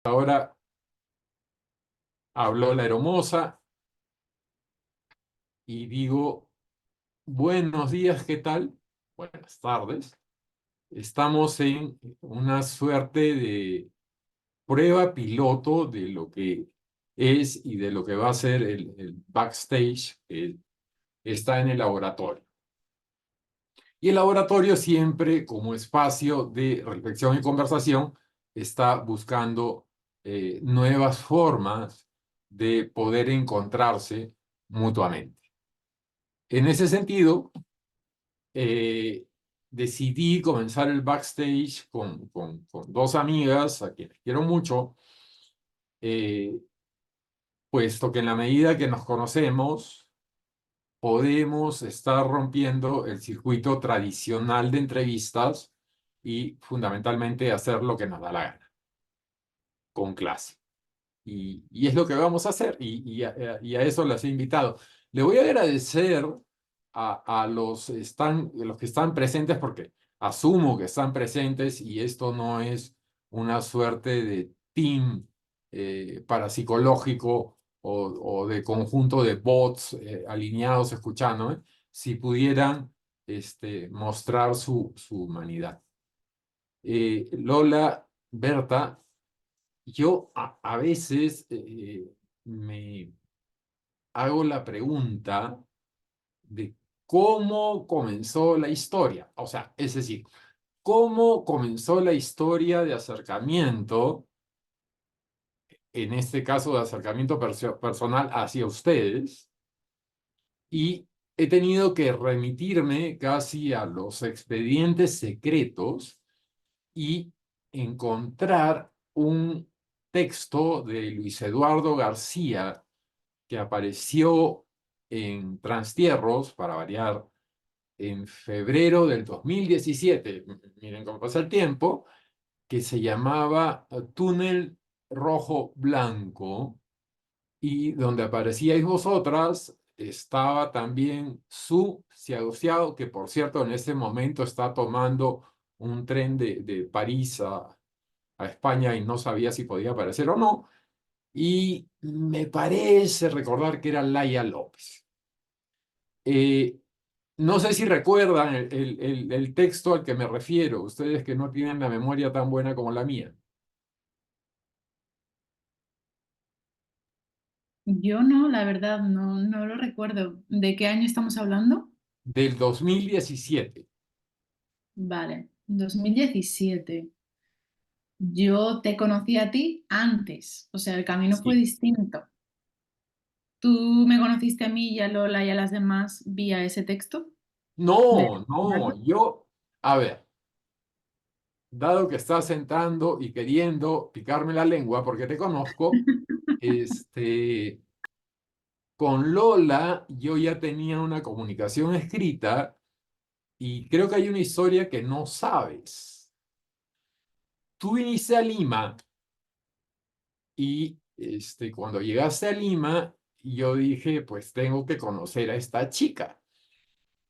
Ahora habló la hermosa y digo, buenos días, ¿qué tal? Buenas tardes. Estamos en una suerte de prueba piloto de lo que es y de lo que va a ser el backstage que está en el laboratorio. Y el laboratorio siempre, como espacio de reflexión y conversación, está buscando nuevas formas de poder encontrarse mutuamente. En ese sentido, eh, decidí comenzar el backstage con dos amigas a quienes quiero mucho, eh, puesto que en la medida que nos conocemos, podemos estar rompiendo el circuito tradicional de entrevistas y fundamentalmente hacer lo que nos da la gana, con clase. Y es lo que vamos a hacer, y a eso las he invitado. Le voy a agradecer a los que están presentes, porque asumo que están presentes, y esto no es una suerte de team parapsicológico o de conjunto de bots alineados escuchando, ¿eh? Si pudieran mostrar su humanidad. Lola, Berta, yo a veces me hago la pregunta de cómo comenzó la historia. O sea, es decir, cómo comenzó la historia de acercamiento, en este caso de acercamiento personal hacia ustedes, y he tenido que remitirme casi a los expedientes secretos y encontrar un texto de Luis Eduardo García que apareció en Transtierros, para variar, en febrero del 2017, miren cómo pasa el tiempo, que se llamaba Túnel Rojo Blanco, y donde aparecíais vosotras, estaba también Su Ciaguciao, que por cierto en este momento está tomando un tren de París a España y no sabía si podía aparecer o no, y me parece recordar que era Laia López. Eh, no sé si recuerdan el texto al que me refiero, ustedes que no tienen la memoria tan buena como la mía, Yo no, la verdad, no lo recuerdo. ¿De qué año estamos hablando? del 2017. Vale, 2017. Yo te conocí a ti antes, o sea, el camino fue Sí. distinto. ¿Tú me conociste a mí y a Lola y a las demás vía ese texto? De... No, no, yo, a ver, dado que estás sentando y queriendo picarme la lengua porque te conozco, este, con Lola yo ya tenía una comunicación escrita y creo que hay una historia que no sabes. Tú viniste a Lima y cuando llegaste a Lima, yo dije, pues tengo que conocer a esta chica.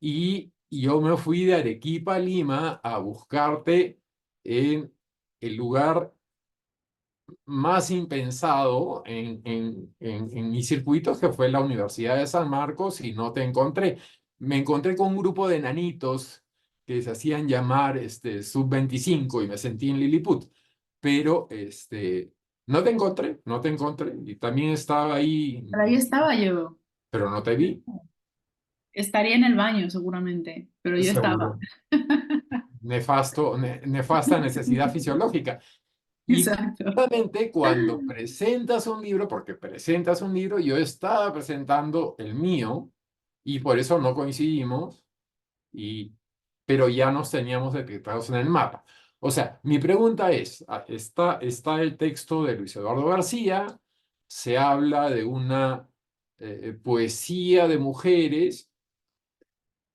Y yo me fui de Arequipa a Lima a buscarte en el lugar más impensado en mis circuitos, que fue la Universidad de San Marcos, y no te encontré. Me encontré con un grupo de nanitos que se hacían llamar Sub 25 y me sentí en Lilliput, pero no te encontré, no te encontré. Y también estaba ahí, Pero ahí estaba yo. pero no te vi, Estaría en el baño seguramente, pero yo estaba. seguro. Nefasta necesidad fisiológica. Y Exacto. justamente cuando presentas un libro, porque presentas un libro, yo estaba presentando el mío y por eso no coincidimos, y, pero ya nos teníamos detectados en el mapa. O sea, mi pregunta es, está el texto de Luis Eduardo García, se habla de una poesía de mujeres,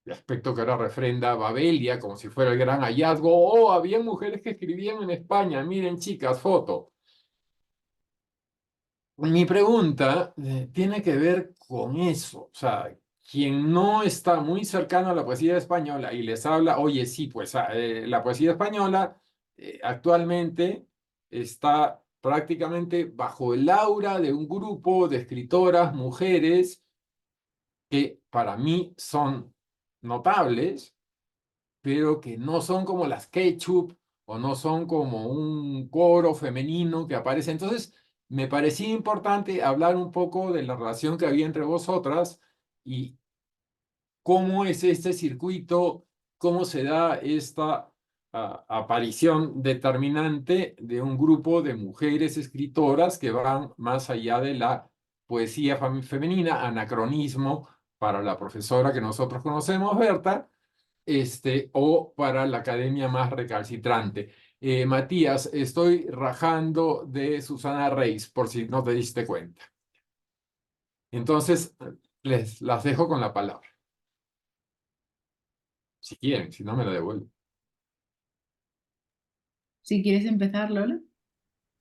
el aspecto que ahora refrenda Babelia, como si fuera el gran hallazgo. Oh, había mujeres que escribían en España, miren chicas, foto. Mi pregunta tiene que ver con eso. O sea, quien no está muy cercano a la poesía española y les habla, oye, sí, pues la poesía española actualmente está prácticamente bajo el aura de un grupo de escritoras, mujeres, que para mí son notables, pero que no son como las Ketchup o no son como un coro femenino que aparece. Entonces, me parecía importante hablar un poco de la relación que había entre vosotras y cómo es este circuito, cómo se da esta aparición determinante de un grupo de mujeres escritoras que van más allá de la poesía femenina, anacronismo para la profesora que nosotros conocemos, Berta, o para la academia más recalcitrante. Matías, estoy rajando de Susana Reis, por si no te diste cuenta. Entonces, las dejo con la palabra. Si quieren, si no me la devuelven. Si quieres empezar, Lola.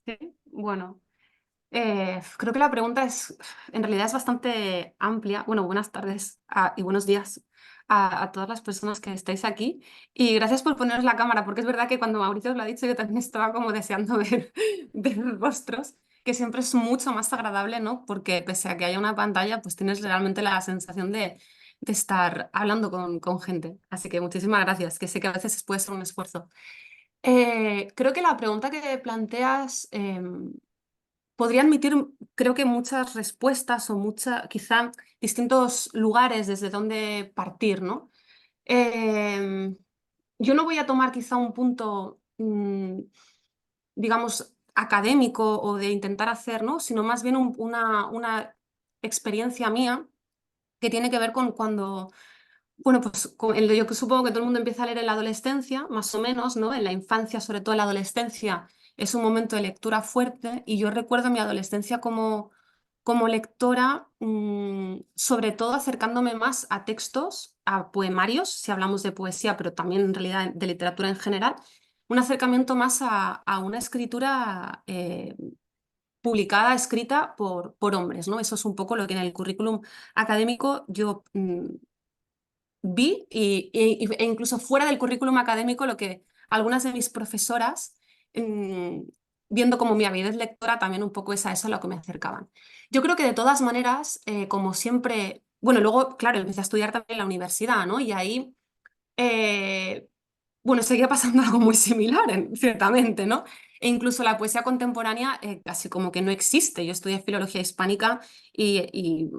Sí, bueno, creo que la pregunta en realidad es bastante amplia. Bueno, buenas tardes y buenos días a todas las personas que estáis aquí. Y gracias por poneros la cámara, porque es verdad que cuando Mauricio os lo ha dicho, yo también estaba como deseando ver rostros, que siempre es mucho más agradable, ¿no? Porque pese a que haya una pantalla, pues tienes realmente la sensación de estar hablando con gente. Así que muchísimas gracias, que sé que a veces puede ser un esfuerzo. Creo que la pregunta que planteas podría admitir, creo que muchas respuestas o quizá distintos lugares desde donde partir, ¿no? Em, yo no voy a tomar quizá un punto, digamos, académico o de intentar hacer, ¿no? Sino más bien una experiencia mía que tiene que ver con cuando bueno, pues yo que supongo que todo el mundo empieza a leer en la adolescencia, más o menos, ¿no? En la infancia, sobre todo en la adolescencia, es un momento de lectura fuerte y yo recuerdo mi adolescencia como lectora, sobre todo acercándome más a textos, a poemarios, si hablamos de poesía, pero también en realidad de literatura en general, un acercamiento más a una escritura publicada, escrita por hombres, ¿no? Eso es un poco lo que en el currículum académico yo vi e incluso fuera del currículum académico lo que algunas de mis profesoras, mm, viendo como mi avidez lectora, también un poco es a eso a lo que me acercaban. Yo creo que de todas maneras, como siempre, bueno, luego, claro, empecé a estudiar también en la universidad, ¿no? Y ahí, eh, bueno, seguía pasando algo muy similar, ciertamente, ¿no? E incluso la poesía contemporánea casi como que no existe. Yo estudié filología hispánica y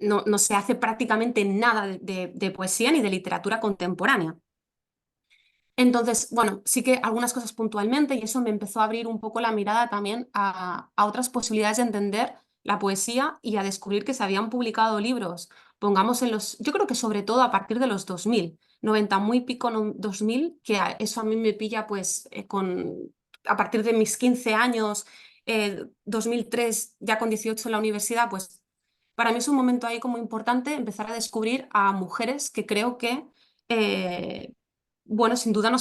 no se hace prácticamente nada de poesía ni de literatura contemporánea. Entonces, bueno, sí que algunas cosas puntualmente y eso me empezó a abrir un poco la mirada también a otras posibilidades de entender la poesía y a descubrir que se habían publicado libros, pongamos yo creo que sobre todo a partir de los 2000, 90 muy pico 2000, que eso a mí me pilla pues a partir de mis 15 años, 2003 ya con 18 en la universidad, pues para mí es un momento ahí como importante empezar a descubrir a mujeres que creo que eh, bueno, sin duda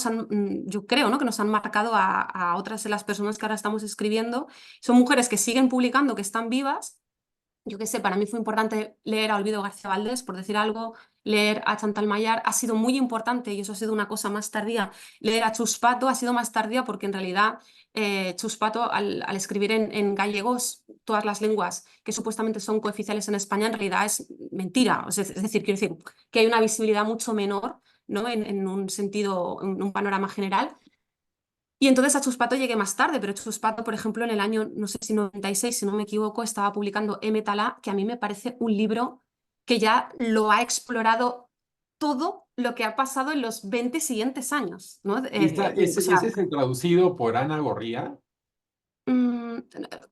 yo creo, ¿no? Que nos han marcado a otras de las personas que ahora estamos escribiendo. Son mujeres que siguen publicando, que están vivas. Yo qué sé, para mí fue importante leer a Olvido García Valdés, por decir algo, leer a Chantal Mayar. Ha sido muy importante, y eso ha sido una cosa más tardía, leer a Chus Pato ha sido más tardía porque en realidad Chus Pato, al escribir en gallegos todas las lenguas que supuestamente son cooficiales en España, en realidad es mentira. Es decir, quiero decir que hay una visibilidad mucho menor, ¿no? En un sentido, en un panorama general. Y entonces a Chuspato llegué más tarde, pero Chuspato, por ejemplo, en el año, no sé si 96, si no me equivoco, estaba publicando M. Talá, que a mí me parece un libro que ya lo ha explorado todo lo que ha pasado en los 20 siguientes años, ¿no? O Ese sea, es el traducido por Ana Gorría. Mm,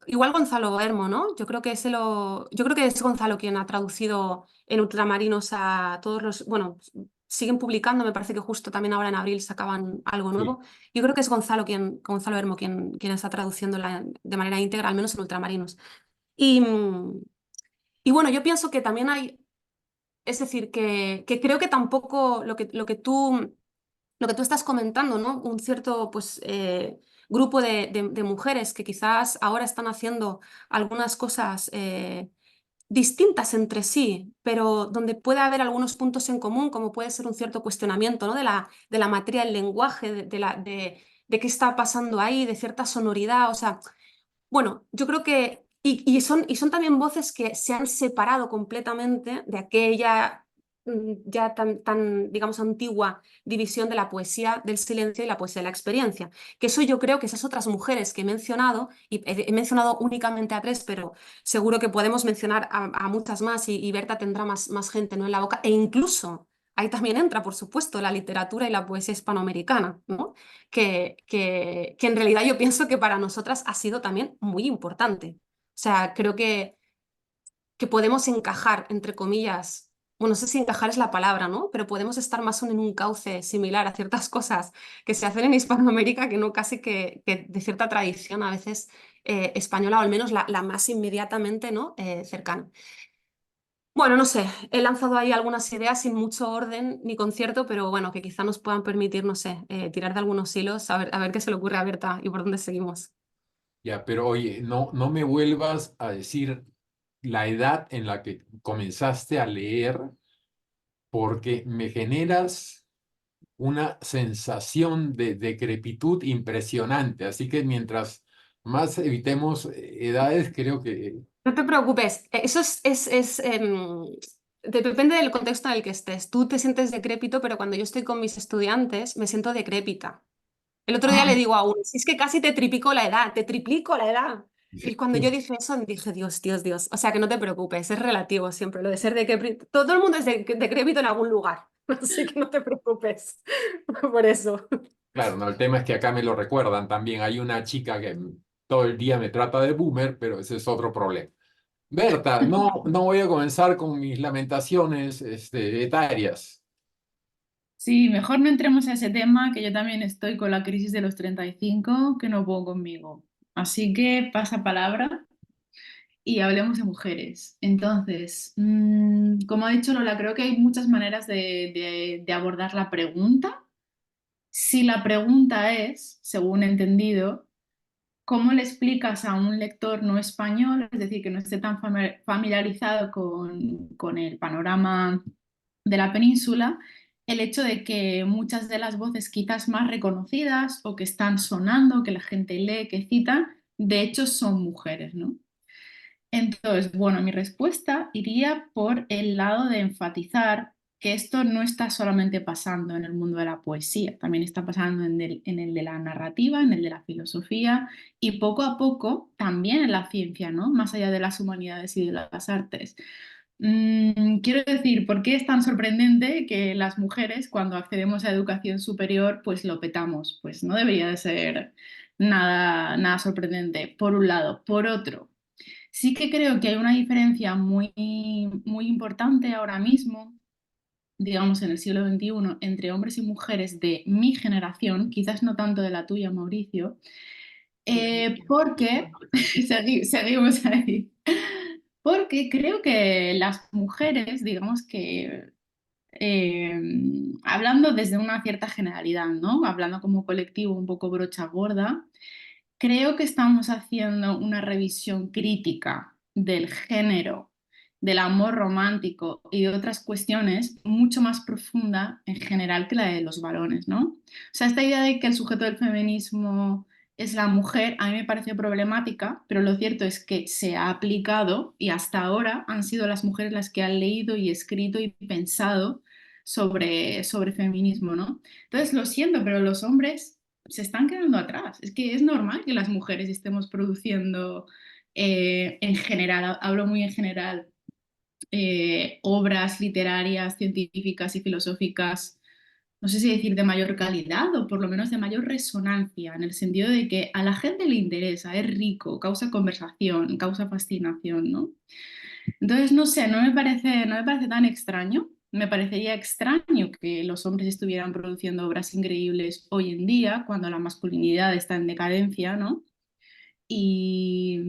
igual Gonzalo Bermo, ¿no? Yo creo que es Gonzalo quien ha traducido en Ultramarinos a todos los, bueno, siguen publicando, me parece que justo también ahora en abril sacaban algo Sí. nuevo. Yo creo que es Gonzalo Bermo quien está traduciendo de manera íntegra, al menos en Ultramarinos. Y, y bueno, yo pienso que también es decir, que creo que tampoco lo que tú estás comentando, ¿no? Un cierto, pues, grupo de mujeres que quizás ahora están haciendo algunas cosas distintas entre sí, pero donde puede haber algunos puntos en común, como puede ser un cierto cuestionamiento, ¿no? De la materia del lenguaje, de qué está pasando ahí, de cierta sonoridad, o sea, Bueno, yo creo que, y son también voces que se han separado completamente de aquella ya tan, digamos, antigua división de la poesía del silencio y la poesía de la experiencia. Que eso yo creo que esas otras mujeres que he mencionado, y he mencionado únicamente a tres, pero seguro que podemos mencionar a muchas más y Berta tendrá más gente, ¿no?, en la boca, e incluso ahí también entra, por supuesto, la literatura y la poesía hispanoamericana, ¿no?, que en realidad yo pienso que para nosotras ha sido también muy importante. O sea, creo que podemos encajar, entre comillas, bueno, no sé si encajar es la palabra, ¿no? Pero podemos estar más o menos en un cauce similar a ciertas cosas que se hacen en Hispanoamérica, que no casi que de cierta tradición a veces española, o al menos la más inmediatamente, ¿no?, cercana. Bueno, no sé, he lanzado ahí algunas ideas sin mucho orden ni concierto, pero bueno, que quizá nos puedan permitir, no sé, tirar de algunos hilos, a ver qué se le ocurre a Berta y por dónde seguimos. Ya, pero oye, no me vuelvas a decir la edad en la que comenzaste a leer, porque me generas una sensación de decrepitud impresionante. Así que mientras más evitemos edades, creo que... No te preocupes, eso depende del contexto en el que estés. Tú te sientes decrépito, pero cuando yo estoy con mis estudiantes me siento decrépita. El otro día le digo a uno, si es que casi te triplico la edad, te triplico la edad. Y cuando yo dije eso, dije, Dios, Dios, Dios. O sea, que no te preocupes, es relativo siempre lo de ser decrépito. Todo el mundo es decrépito en algún lugar, así que no te preocupes por eso. Claro, no, el tema es que acá me lo recuerdan también. Hay una chica que todo el día me trata de boomer, pero ese es otro problema. Berta, no voy a comenzar con mis lamentaciones etarias. Sí, mejor no entremos a ese tema, que yo también estoy con la crisis de los 35, que no puedo conmigo. Así que pasa palabra y hablemos de mujeres. Entonces, como ha dicho Lola, creo que hay muchas maneras de abordar la pregunta. Si la pregunta es, según he entendido, ¿cómo le explicas a un lector no español, es decir, que no esté tan familiarizado con el panorama de la península, el hecho de que muchas de las voces quizás más reconocidas o que están sonando, que la gente lee, que cita, de hecho son mujeres, ¿no? Entonces, bueno, mi respuesta iría por el lado de enfatizar que esto no está solamente pasando en el mundo de la poesía, también está pasando en el de la narrativa, en el de la filosofía y poco a poco también en la ciencia, ¿no? Más allá de las humanidades y de las artes. Quiero decir, ¿por qué es tan sorprendente que las mujeres cuando accedemos a educación superior pues lo petamos? Pues no debería de ser nada sorprendente, por un lado. Por otro, sí que creo que hay una diferencia muy importante ahora mismo, digamos en el siglo XXI, entre hombres y mujeres de mi generación, quizás no tanto de la tuya, Mauricio, porque seguimos ahí. Porque creo que las mujeres, digamos que eh, hablando desde una cierta generalidad, ¿no? Hablando como colectivo un poco brocha gorda, creo que estamos haciendo una revisión crítica del género, del amor romántico y de otras cuestiones mucho más profunda en general que la de los varones, ¿no? O sea, esta idea de que el sujeto del feminismo es la mujer, a mí me parece problemática, pero lo cierto es que se ha aplicado y hasta ahora han sido las mujeres las que han leído y escrito y pensado sobre feminismo, ¿no? Entonces, lo siento, pero los hombres se están quedando atrás. Es que es normal que las mujeres estemos produciendo en general, hablo muy en general, obras literarias, científicas y filosóficas, no sé si decir de mayor calidad o por lo menos de mayor resonancia, en el sentido de que a la gente le interesa, es rico, causa conversación, causa fascinación, ¿no? Entonces, no sé, no me parece tan extraño. Me parecería extraño que los hombres estuvieran produciendo obras increíbles hoy en día, cuando la masculinidad está en decadencia, ¿no? Y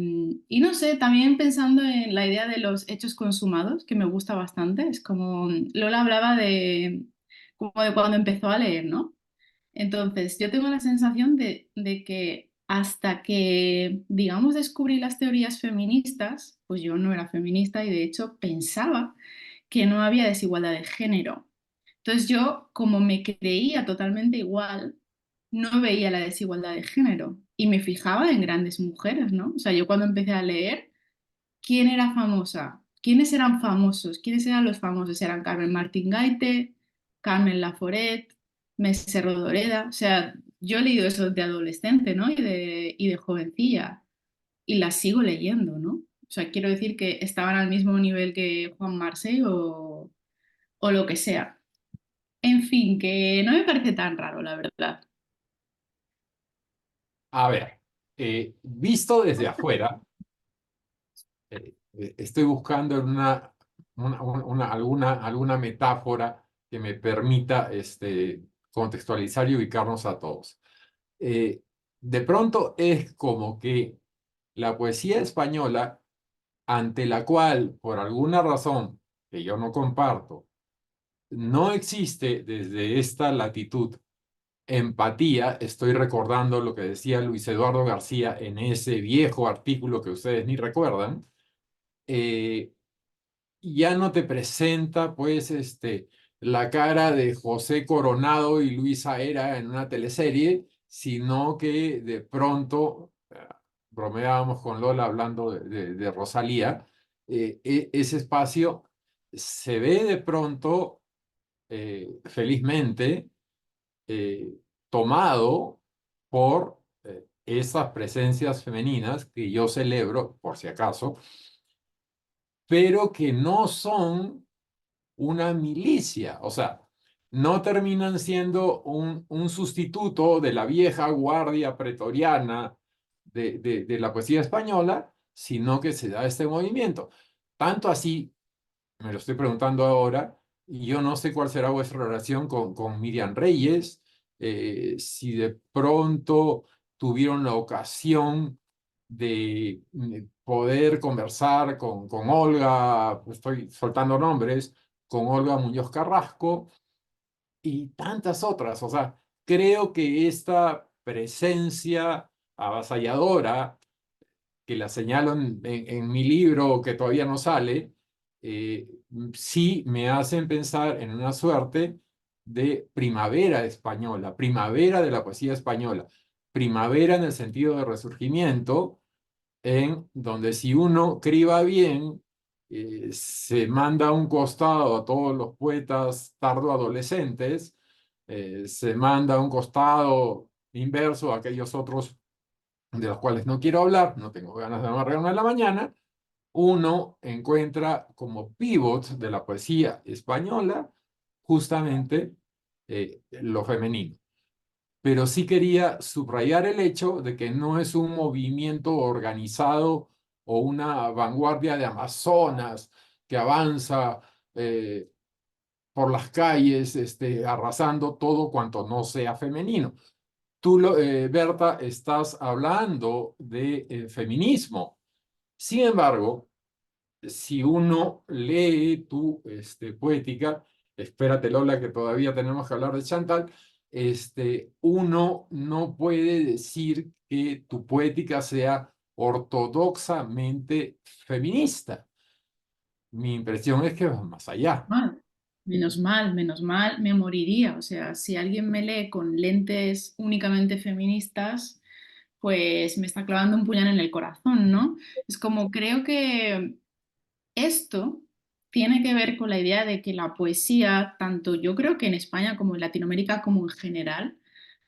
no sé, también pensando en la idea de los hechos consumados, que me gusta bastante, es como Lola hablaba como de cuando empezó a leer, ¿no? Entonces, yo tengo la sensación de que hasta que, digamos, descubrí las teorías feministas, pues yo no era feminista y de hecho pensaba que no había desigualdad de género. Entonces yo, como me creía totalmente igual, no veía la desigualdad de género. y me fijaba en grandes mujeres, ¿no? O sea, yo cuando empecé a leer, ¿quién era famosa? ¿Quiénes eran famosos? ¿Quiénes eran los famosos? Eran Carmen Martín Gaite, Carmen Laforet, Mercè Rodoreda. O sea, yo he leído eso de adolescente, ¿no? Y de jovencilla. Y las sigo leyendo, ¿no? O sea, quiero decir que estaban al mismo nivel que Juan Marsé o lo que sea. En fin, que no me parece tan raro, la verdad. A ver, visto desde afuera, estoy buscando en alguna metáfora que me permita contextualizar y ubicarnos a todos. De pronto es como que la poesía española, ante la cual, por alguna razón que yo no comparto, no existe desde esta latitud empatía. Estoy recordando lo que decía Luis Eduardo García en ese viejo artículo que ustedes ni recuerdan. eh, ya no te presenta, pues, la cara de José Coronado y Luisa Era en una teleserie, sino que de pronto, bromeábamos con Lola hablando de Rosalía, ese espacio se ve de pronto, felizmente, eh, tomado por esas presencias femeninas que yo celebro, por si acaso, pero que no son una milicia. O sea, no terminan siendo un sustituto de la vieja guardia pretoriana de la poesía española, sino que se da este movimiento. Tanto así, me lo estoy preguntando ahora, y yo no sé cuál será vuestra relación con Miriam Reyes, si de pronto tuvieron la ocasión de poder conversar con Olga, pues estoy soltando nombres, con Olga Muñoz Carrasco y tantas otras. O sea, creo que esta presencia avasalladora, que la señalo en mi libro que todavía no sale, sí me hacen pensar en una suerte de primavera española, primavera de la poesía española, primavera en el sentido de resurgimiento, en donde si uno criba bien, se manda a un costado a todos los poetas tardoadolescentes, se manda a un costado inverso a aquellos otros de los cuales no quiero hablar, no tengo ganas de amarrar una de la mañana. Uno encuentra como pivot de la poesía española justamente lo femenino. Pero sí quería subrayar el hecho de que no es un movimiento organizado o una vanguardia de Amazonas que avanza eh, por las calles, arrasando todo cuanto no sea femenino. Tú, Berta, estás hablando de feminismo. Sin embargo, si uno lee tu poética, espérate Lola, que todavía tenemos que hablar de Chantal, uno no puede decir que tu poética sea ortodoxamente feminista. Mi impresión es que va más allá. Menos mal, me moriría. O sea, si alguien me lee con lentes únicamente feministas, pues me está clavando un puñal en el corazón, ¿no? Es como creo que esto tiene que ver con la idea de que la poesía, tanto yo creo que en España como en Latinoamérica como en general,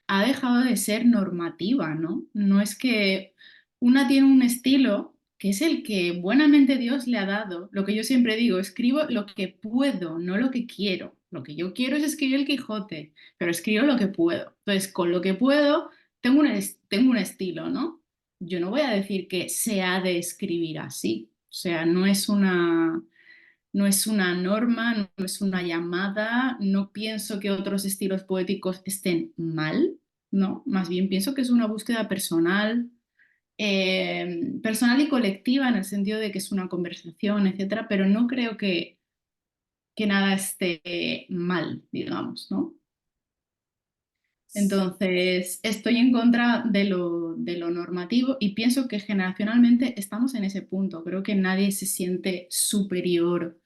ha dejado de ser normativa, ¿no? No es que una tiene un estilo que es el que buenamente Dios le ha dado. Lo que yo siempre digo, escribo lo que puedo, no lo que quiero. Lo que yo quiero es escribir el Quijote, pero escribo lo que puedo. Entonces, con lo que puedo, tengo un estilo, ¿no? Yo no voy a decir que se ha de escribir así. O sea, no es una norma, no es una llamada, no pienso que otros estilos poéticos estén mal, ¿no? Más bien pienso que es una búsqueda personal, personal y colectiva en el sentido de que es una conversación, etcétera, pero no creo que nada esté mal, digamos, ¿no? Entonces, estoy en contra de lo normativo y pienso que generacionalmente estamos en ese punto. Creo que nadie se siente superior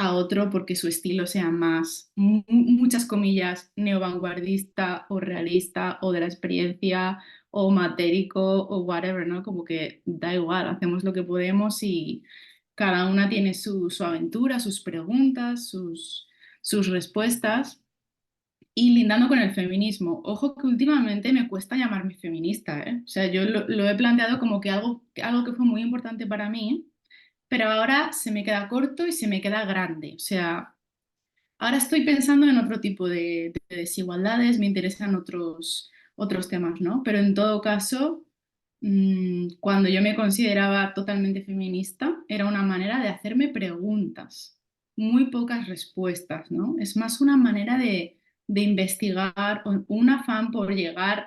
a otro porque su estilo sea más, muchas comillas, neovanguardista o realista o de la experiencia o matérico o whatever, ¿no? Como que da igual, hacemos lo que podemos y cada una tiene su aventura, sus preguntas, sus respuestas. Y lindando con el feminismo, ojo que últimamente me cuesta llamarme feminista, ¿eh? O sea, yo lo he planteado como que algo que fue muy importante para mí, pero ahora se me queda corto y se me queda grande. O sea, ahora estoy pensando en otro tipo de desigualdades, me interesan otros temas, ¿no? Pero en todo caso, cuando yo me consideraba totalmente feminista, era una manera de hacerme preguntas, muy pocas respuestas, ¿no? Es más una manera de investigar, un afán por llegar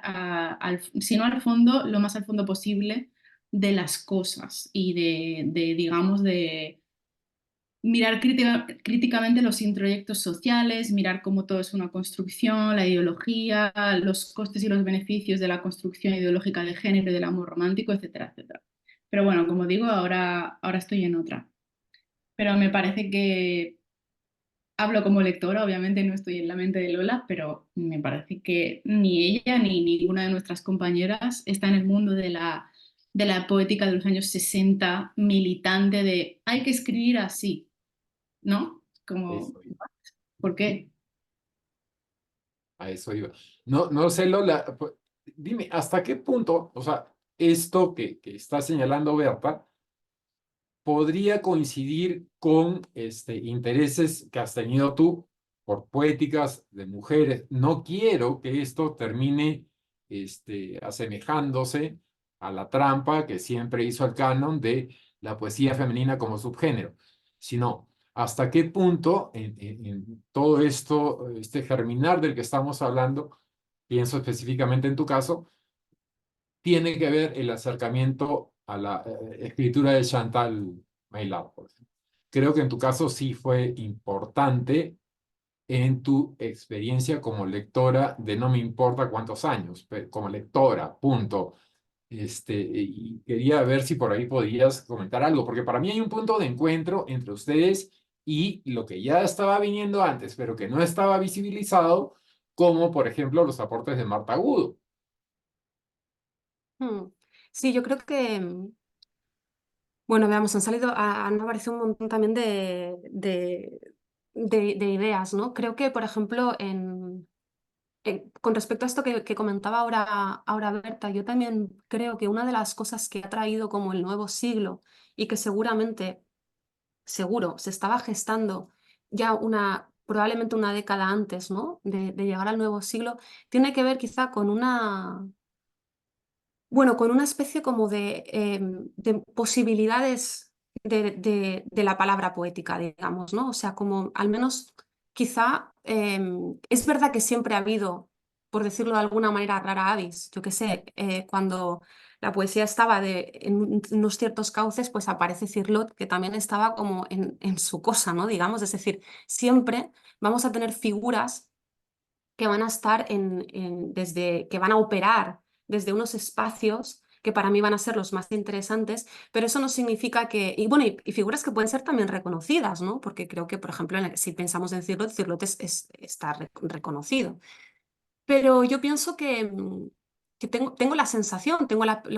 si no al fondo, lo más al fondo posible de las cosas y digamos, de mirar críticamente los introyectos sociales, mirar cómo todo es una construcción, la ideología, los costes y los beneficios de la construcción ideológica de género y del amor romántico, etcétera, etcétera. Pero bueno, como digo, ahora estoy en otra. Pero me parece que hablo como lectora, obviamente no estoy en la mente de Lola, pero me parece que ni ella ni ninguna de nuestras compañeras está en el mundo de la poética de los años 60 militante de hay que escribir así, ¿no? Como, Eso iba, ¿por qué? a eso iba. No, no sé, Lola, dime, ¿hasta qué punto, o sea, esto que está señalando Berta, podría coincidir con intereses que has tenido tú por poéticas de mujeres? No quiero que esto termine asemejándose a la trampa que siempre hizo el canon de la poesía femenina como subgénero, sino hasta qué punto en todo esto, este germinar del que estamos hablando, pienso específicamente en tu caso, tiene que ver el acercamiento a la escritura de Chantal Maillard, por ejemplo. Creo que en tu caso sí fue importante en tu experiencia como lectora de no me importa cuántos años, como lectora, punto. Y quería ver si por ahí podías comentar algo, porque para mí hay un punto de encuentro entre ustedes y lo que ya estaba viniendo antes, pero que no estaba visibilizado, como por ejemplo los aportes de Marta Agudo. Mm. Sí, yo creo que, bueno, veamos, han aparecido un montón también de ideas, ¿no? Creo que, por ejemplo, con respecto a esto que comentaba ahora Berta, yo también creo que una de las cosas que ha traído como el nuevo siglo y que seguro, se estaba gestando ya probablemente una década antes, ¿no? De llegar al nuevo siglo, tiene que ver quizá con con una especie como de posibilidades de la palabra poética, digamos, ¿no? O sea, como al menos quizá es verdad que siempre ha habido, por decirlo de alguna manera, rara avis, yo qué sé, cuando la poesía estaba en unos ciertos cauces, pues aparece Cirlot, que también estaba como en su cosa, ¿no? Digamos, es decir, siempre vamos a tener figuras que van a estar desde, que van a operar desde unos espacios que para mí van a ser los más interesantes, pero eso no significa que, y bueno, y figuras que pueden ser también reconocidas, ¿no? Porque creo que, por ejemplo, si pensamos en Cirlot, Cirlot está reconocido. Pero yo pienso que tengo la sensación,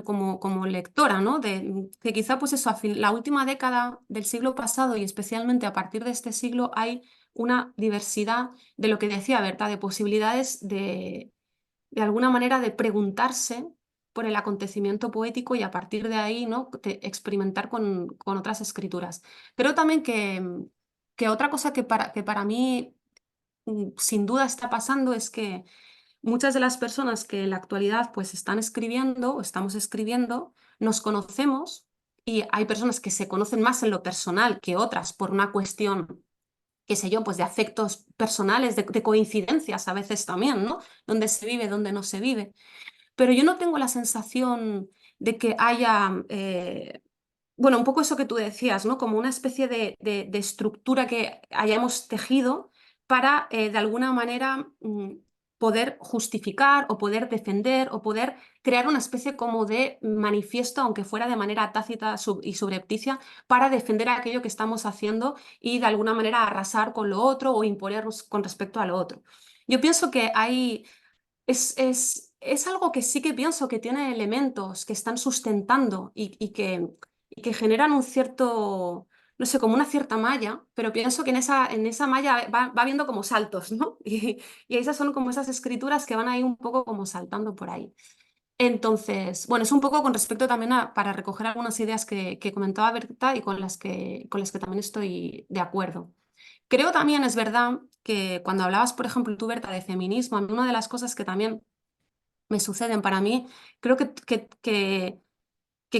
como lectora, ¿no? Que quizá pues eso, la última década del siglo pasado y especialmente a partir de este siglo hay una diversidad de lo que decía Berta, de posibilidades de alguna manera de preguntarse por el acontecimiento poético y a partir de ahí, ¿no? Experimentar con otras escrituras. Pero también que otra cosa que para mí sin duda está pasando es que muchas de las personas que en la actualidad pues están escribiendo o estamos escribiendo, nos conocemos y hay personas que se conocen más en lo personal que otras por una cuestión, qué sé yo, pues de afectos personales, de coincidencias a veces también, ¿no? Donde se vive, donde no se vive. Pero yo no tengo la sensación de que haya, bueno, un poco eso que tú decías, ¿no? Como una especie de estructura que hayamos tejido para, de alguna manera, poder justificar o poder defender o poder crear una especie como de manifiesto, aunque fuera de manera tácita y subrepticia, para defender aquello que estamos haciendo y de alguna manera arrasar con lo otro o imponernos con respecto a lo otro. Yo pienso que es algo que sí que pienso que tiene elementos que están sustentando y que generan un cierto, no sé, como una cierta malla, pero pienso que en esa malla va viendo como saltos, ¿no? Y esas son como esas escrituras que van ahí un poco como saltando por ahí. Entonces, bueno, es un poco con respecto también para recoger algunas ideas que comentaba Berta y con las que también estoy de acuerdo. Creo también, es verdad, que cuando hablabas, por ejemplo, tú, Berta, de feminismo, a mí una de las cosas que también me suceden para mí, creo que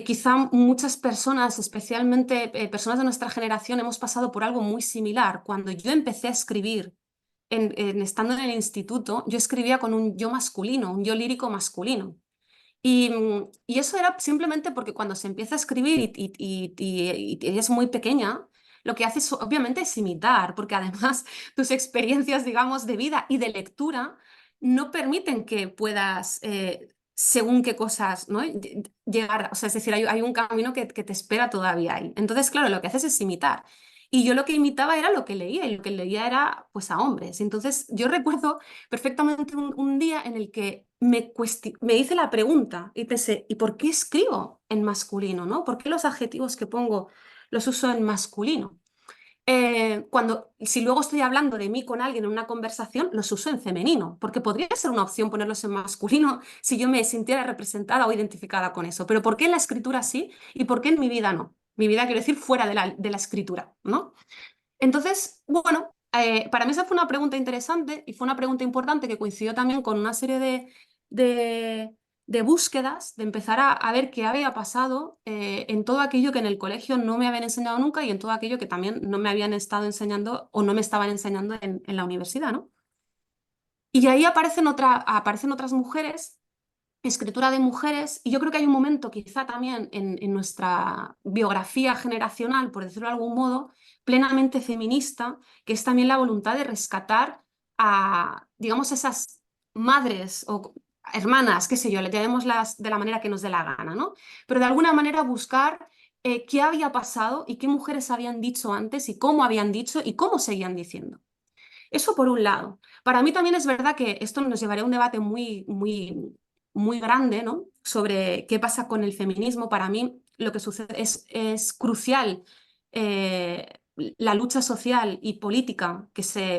quizá muchas personas, especialmente personas de nuestra generación, hemos pasado por algo muy similar. Cuando yo empecé a escribir, estando en el instituto, yo escribía con un yo masculino, un yo lírico masculino. Y eso era simplemente porque cuando se empieza a escribir y eres muy pequeña, lo que haces obviamente es imitar, porque además tus experiencias, digamos, de vida y de lectura no permiten que puedas, según qué cosas, ¿no? Llegar, o sea, es decir, hay un camino que te espera todavía ahí. Entonces, claro, lo que haces es imitar. Y yo lo que imitaba era lo que leía, y lo que leía era pues a hombres. Entonces, yo recuerdo perfectamente un día en el que me hice la pregunta y pensé, ¿y por qué escribo en masculino, no? ¿Por qué los adjetivos que pongo los uso en masculino? Si luego estoy hablando de mí con alguien en una conversación, los uso en femenino, porque podría ser una opción ponerlos en masculino si yo me sintiera representada o identificada con eso. Pero ¿por qué en la escritura sí y por qué en mi vida no? Mi vida, quiero decir, fuera de la escritura, ¿no? Entonces, bueno, para mí esa fue una pregunta interesante y fue una pregunta importante que coincidió también con una serie de, de búsquedas, de empezar a ver qué había pasado en todo aquello que en el colegio no me habían enseñado nunca y en todo aquello que también no me habían estado enseñando o no me estaban enseñando en la universidad, ¿no? Y ahí aparecen otras mujeres, escritura de mujeres, y yo creo que hay un momento quizá también en nuestra biografía generacional, por decirlo de algún modo, plenamente feminista, que es también la voluntad de rescatar a, digamos, esas madres o hermanas, qué sé yo, le llamémoslas de la manera que nos dé la gana, ¿no? Pero de alguna manera buscar qué había pasado y qué mujeres habían dicho antes y cómo habían dicho y cómo seguían diciendo. Eso por un lado. Para mí también es verdad que esto nos llevaría a un debate muy, muy, muy grande, ¿no? Sobre qué pasa con el feminismo. Para mí lo que sucede es crucial eh, la lucha social y política,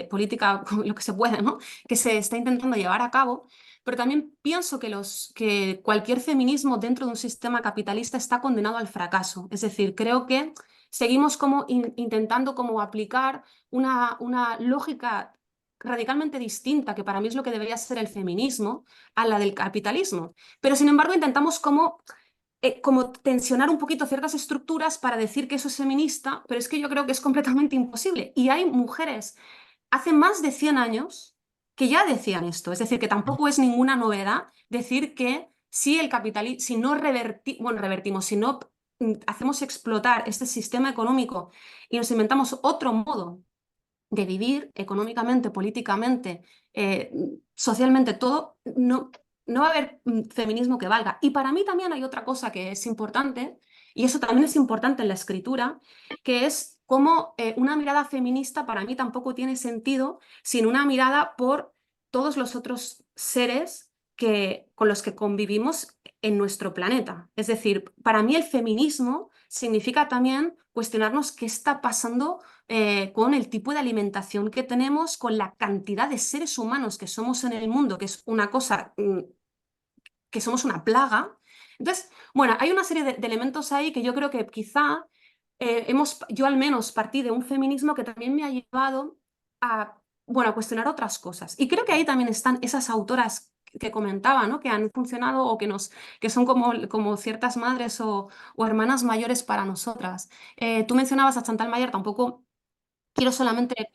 política lo que se puede, ¿no? Que se está intentando llevar a cabo. Pero también pienso que cualquier feminismo dentro de un sistema capitalista está condenado al fracaso. Es decir, creo que seguimos como intentando como aplicar una lógica radicalmente distinta, que para mí es lo que debería ser el feminismo, a la del capitalismo. Pero sin embargo intentamos como tensionar un poquito ciertas estructuras para decir que eso es feminista, pero es que yo creo que es completamente imposible. Y hay mujeres hace más de 100 años que ya decían esto. Es decir, que tampoco es ninguna novedad decir que si el capitalismo, si no revertimos, si no hacemos explotar este sistema económico y nos inventamos otro modo de vivir económicamente, políticamente, socialmente, todo, no va a haber feminismo que valga. Y para mí también hay otra cosa que es importante, y eso también es importante en la escritura, que es cómo una mirada feminista para mí tampoco tiene sentido sin una mirada por todos los otros seres con los que convivimos en nuestro planeta. Es decir, para mí el feminismo significa también cuestionarnos qué está pasando con el tipo de alimentación que tenemos, con la cantidad de seres humanos que somos en el mundo, que es una cosa, que somos una plaga. Entonces, bueno, hay una serie de elementos ahí que yo creo que quizá yo al menos partí de un feminismo que también me ha llevado a cuestionar otras cosas. Y creo que ahí también están esas autoras que comentaba, ¿no? Que han funcionado o que son como ciertas madres o hermanas mayores para nosotras. Tú mencionabas a Chantal Mayer, tampoco quiero solamente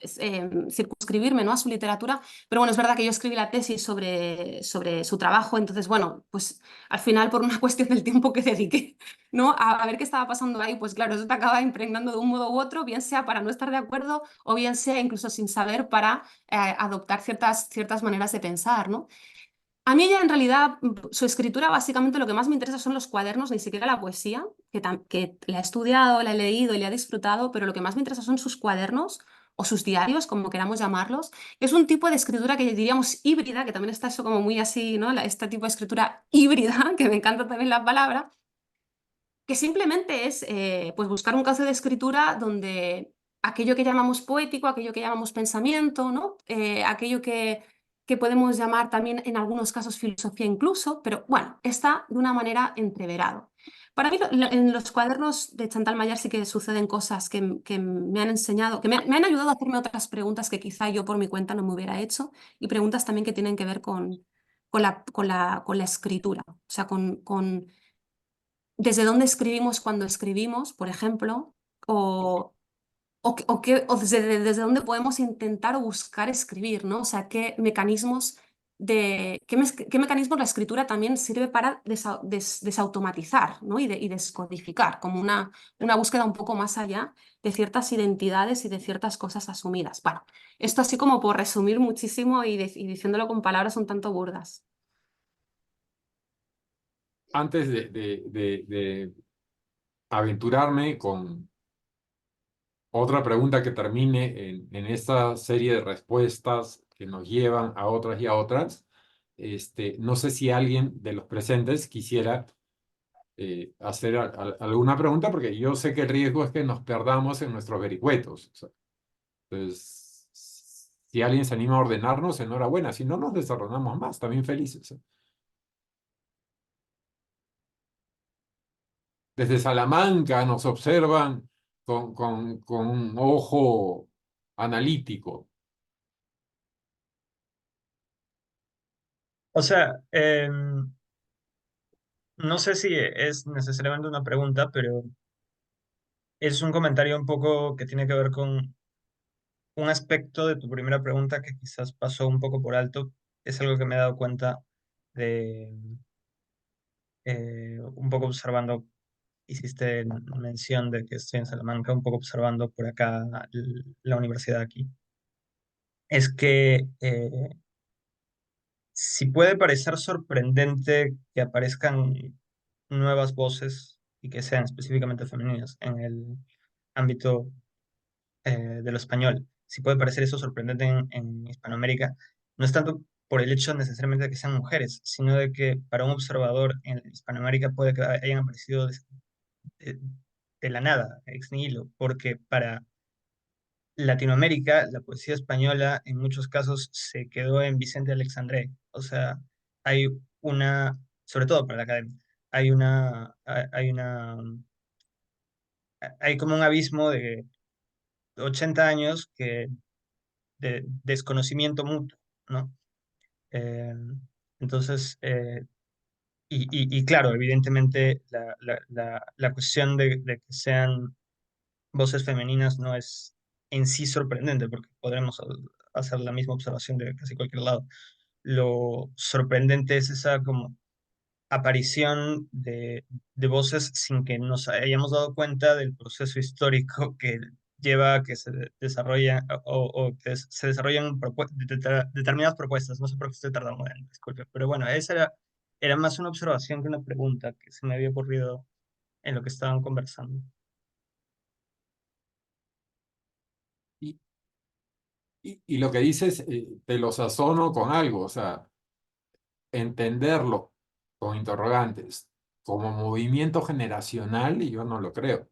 circunscribirme, ¿no?, a su literatura, pero bueno, es verdad que yo escribí la tesis sobre su trabajo, entonces, bueno, pues al final por una cuestión del tiempo que dediqué, ¿no?, a ver qué estaba pasando ahí, pues claro, eso te acaba impregnando de un modo u otro, bien sea para no estar de acuerdo o bien sea incluso sin saber para adoptar ciertas maneras de pensar, ¿no? A mí ya en realidad su escritura básicamente lo que más me interesa son los cuadernos, ni siquiera la poesía, que la he estudiado, la he leído y la he disfrutado, pero lo que más me interesa son sus cuadernos o sus diarios, como queramos llamarlos. Es un tipo de escritura que diríamos híbrida, que también está eso como muy así, ¿no? Este tipo de escritura híbrida, que me encanta también la palabra, que simplemente es pues buscar un cauce de escritura donde aquello que llamamos poético, aquello que llamamos pensamiento, ¿no? Aquello que podemos llamar también en algunos casos filosofía incluso, pero bueno, está de una manera entreverado. Para mí en los cuadernos de Chantal Mayar sí que suceden cosas que me han enseñado, que me han ayudado a hacerme otras preguntas que quizá yo por mi cuenta no me hubiera hecho y preguntas también que tienen que ver con la escritura, o sea, con desde dónde escribimos cuando escribimos, por ejemplo, o desde dónde podemos intentar o buscar escribir, ¿no? O sea, qué mecanismos la escritura también sirve para desautomatizar, ¿no? y descodificar, como una búsqueda un poco más allá de ciertas identidades y de ciertas cosas asumidas. Bueno, esto así como por resumir muchísimo y diciéndolo con palabras un tanto burdas. Antes de aventurarme con otra pregunta que termine en esta serie de respuestas que nos llevan a otras y a otras, no sé si alguien de los presentes quisiera hacer alguna pregunta, porque yo sé que el riesgo es que nos perdamos en nuestros vericuetos. O sea, entonces, si alguien se anima a ordenarnos, enhorabuena. Si no, nos desordenamos más, también felices. Desde Salamanca nos observan con un ojo analítico. O sea, no sé si es necesariamente una pregunta, pero es un comentario un poco que tiene que ver con un aspecto de tu primera pregunta que quizás pasó un poco por alto. Es algo que me he dado cuenta de un poco observando, hiciste mención de que estoy en Salamanca, un poco observando por acá la universidad aquí. Es que si puede parecer sorprendente que aparezcan nuevas voces y que sean específicamente femeninas en el ámbito de lo español. Si puede parecer eso sorprendente en Hispanoamérica, no es tanto por el hecho necesariamente de que sean mujeres, sino de que para un observador en Hispanoamérica puede que hayan aparecido de- de la nada, ex nihilo, porque para Latinoamérica, la poesía española en muchos casos se quedó en Vicente Alexandré. O sea, hay una, sobre todo para la academia, hay como un abismo de 80 años de desconocimiento mutuo, ¿no? Eh, entonces, y claro, evidentemente la cuestión de que sean voces femeninas no es en sí sorprendente, porque podremos hacer la misma observación de casi cualquier lado. Lo sorprendente es esa como aparición de voces sin que nos hayamos dado cuenta del proceso histórico que lleva a que se desarrollen o que se desarrollen determinadas propuestas. No sé por qué estoy tartamudeando, disculpe. Pero bueno, era más una observación que una pregunta que se me había ocurrido en lo que estaban conversando. Y, y lo que dices, te lo sazono con algo, o sea, entenderlo con interrogantes como movimiento generacional, y yo no lo creo.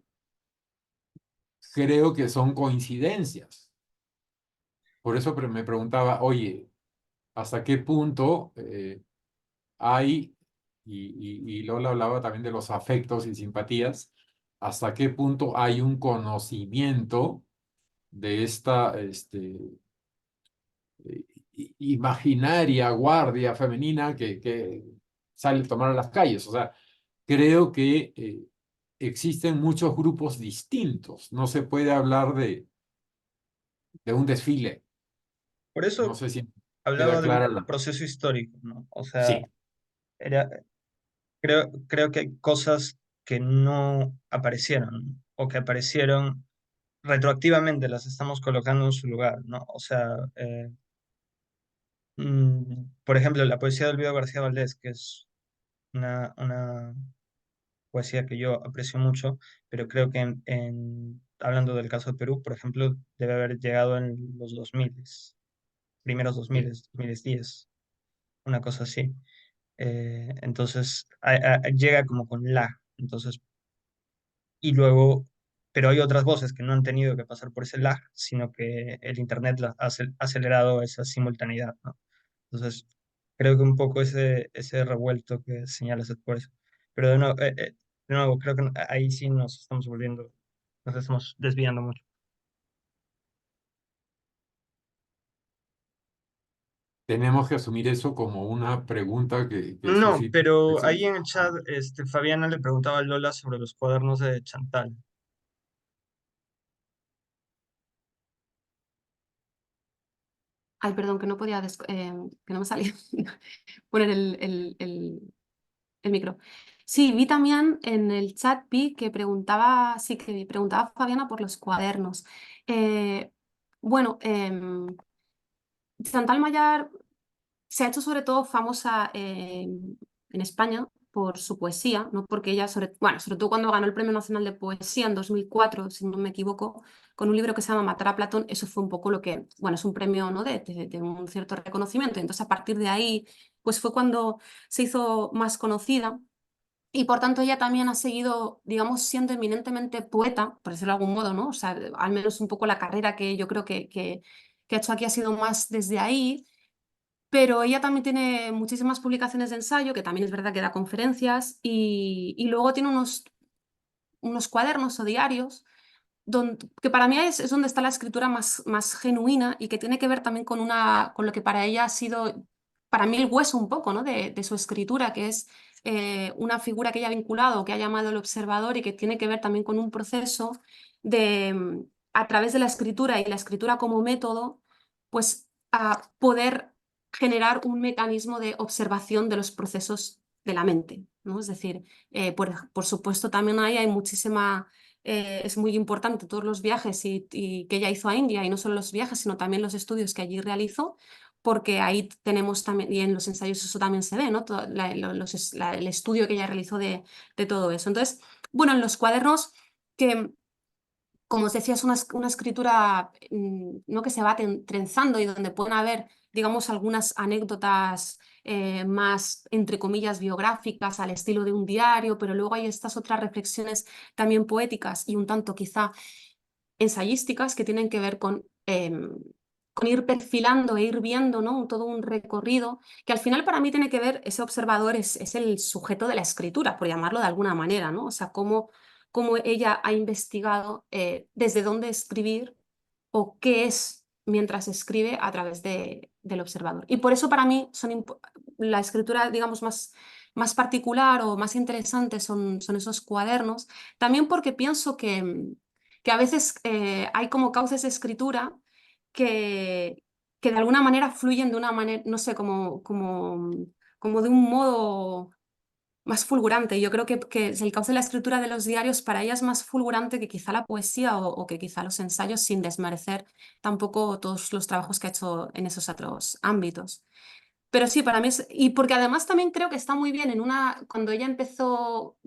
Creo que son coincidencias. Por eso me preguntaba, oye, ¿hasta qué punto hay, y Lola hablaba también de los afectos y simpatías, hasta qué punto hay un conocimiento de esta imaginaria guardia femenina que sale a tomar a las calles? O sea, creo que existen muchos grupos distintos. No se puede hablar de un desfile. Por No eso sé si queda hablaba de un clara la... proceso histórico, ¿no? O sea, Sí, era, creo que hay cosas que no aparecieron o que aparecieron retroactivamente, las estamos colocando en su lugar, ¿no? O sea, por ejemplo, la poesía de Elvira García Valdés, que es una poesía que yo aprecio mucho, pero creo que hablando del caso de Perú, por ejemplo, debe haber llegado en los 2000, primeros 2000, sí. 2010, una cosa así. Entonces, llega como con la. Entonces, y luego, pero hay otras voces que no han tenido que pasar por ese lag, sino que el Internet ha acelerado esa simultaneidad, ¿no? Entonces, creo que un poco ese revuelto que señalas es por eso. Pero de nuevo, creo que ahí sí nos estamos desviando mucho. Tenemos que asumir eso como una pregunta que No, suscita pero ahí reflexión. en el chat, Fabiana le preguntaba a Lola sobre los cuadernos de Chantal. Ay, perdón, que no podía, que no me salía poner el micro. Sí, vi también en el chat, vi que preguntaba, sí, que preguntaba Fabiana por los cuadernos. Eh, bueno, Chantal Mayar se ha hecho sobre todo famosa en España por su poesía, no porque ella, bueno, sobre todo cuando ganó el Premio Nacional de Poesía en 2004, si no me equivoco, con un libro que se llama Matar a Platón, eso fue un poco lo que, bueno, es un premio, ¿no? de un cierto reconocimiento. Entonces, a partir de ahí, pues fue cuando se hizo más conocida. Y por tanto ella también ha seguido, digamos, siendo eminentemente poeta, por decirlo de algún modo, ¿no? O sea, al menos un poco la carrera que yo creo que ha hecho aquí ha sido más desde ahí, pero ella también tiene muchísimas publicaciones de ensayo, que también es verdad que da conferencias, y luego tiene unos cuadernos o diarios que para mí es donde está la escritura más genuina y que tiene que ver también con lo que para ella ha sido, para mí, el hueso un poco, ¿no? de su escritura, que es una figura que ella ha vinculado, que ha llamado el observador y que tiene que ver también con un proceso de, a través de la escritura y la escritura como método, pues a poder generar un mecanismo de observación de los procesos de la mente, ¿no? Es decir, por supuesto también ahí hay muchísima es muy importante todos los viajes y que ella hizo a India, y no solo los viajes, sino también los estudios que allí realizó, porque ahí tenemos también, y en los ensayos eso también se ve, ¿no? El estudio que ella realizó de todo eso. Entonces, bueno, en los cuadernos que, como os decía, es una escritura ¿no? que se va trenzando y donde pueden haber, digamos, algunas anécdotas más, entre comillas, biográficas al estilo de un diario, pero luego hay estas otras reflexiones también poéticas y un tanto quizá ensayísticas que tienen que ver con ir perfilando e ir viendo, ¿no? Todo un recorrido que al final para mí tiene que ver, ese observador es el sujeto de la escritura, por llamarlo de alguna manera, ¿no? O sea, cómo ella ha investigado desde dónde escribir o qué es mientras escribe a través del observador. Y por eso para mí la escritura, digamos, más particular o más interesante son esos cuadernos. También porque pienso que a veces hay como cauces de escritura que, que de alguna manera fluyen de una manera, no sé, como de un modo más fulgurante. Yo creo que el cauce de la escritura de los diarios para ella es más fulgurante que quizá la poesía o que quizá los ensayos, sin desmerecer tampoco todos los trabajos que ha hecho en esos otros ámbitos. Pero sí, para mí es... Y porque además también creo que está muy bien cuando ella empezó...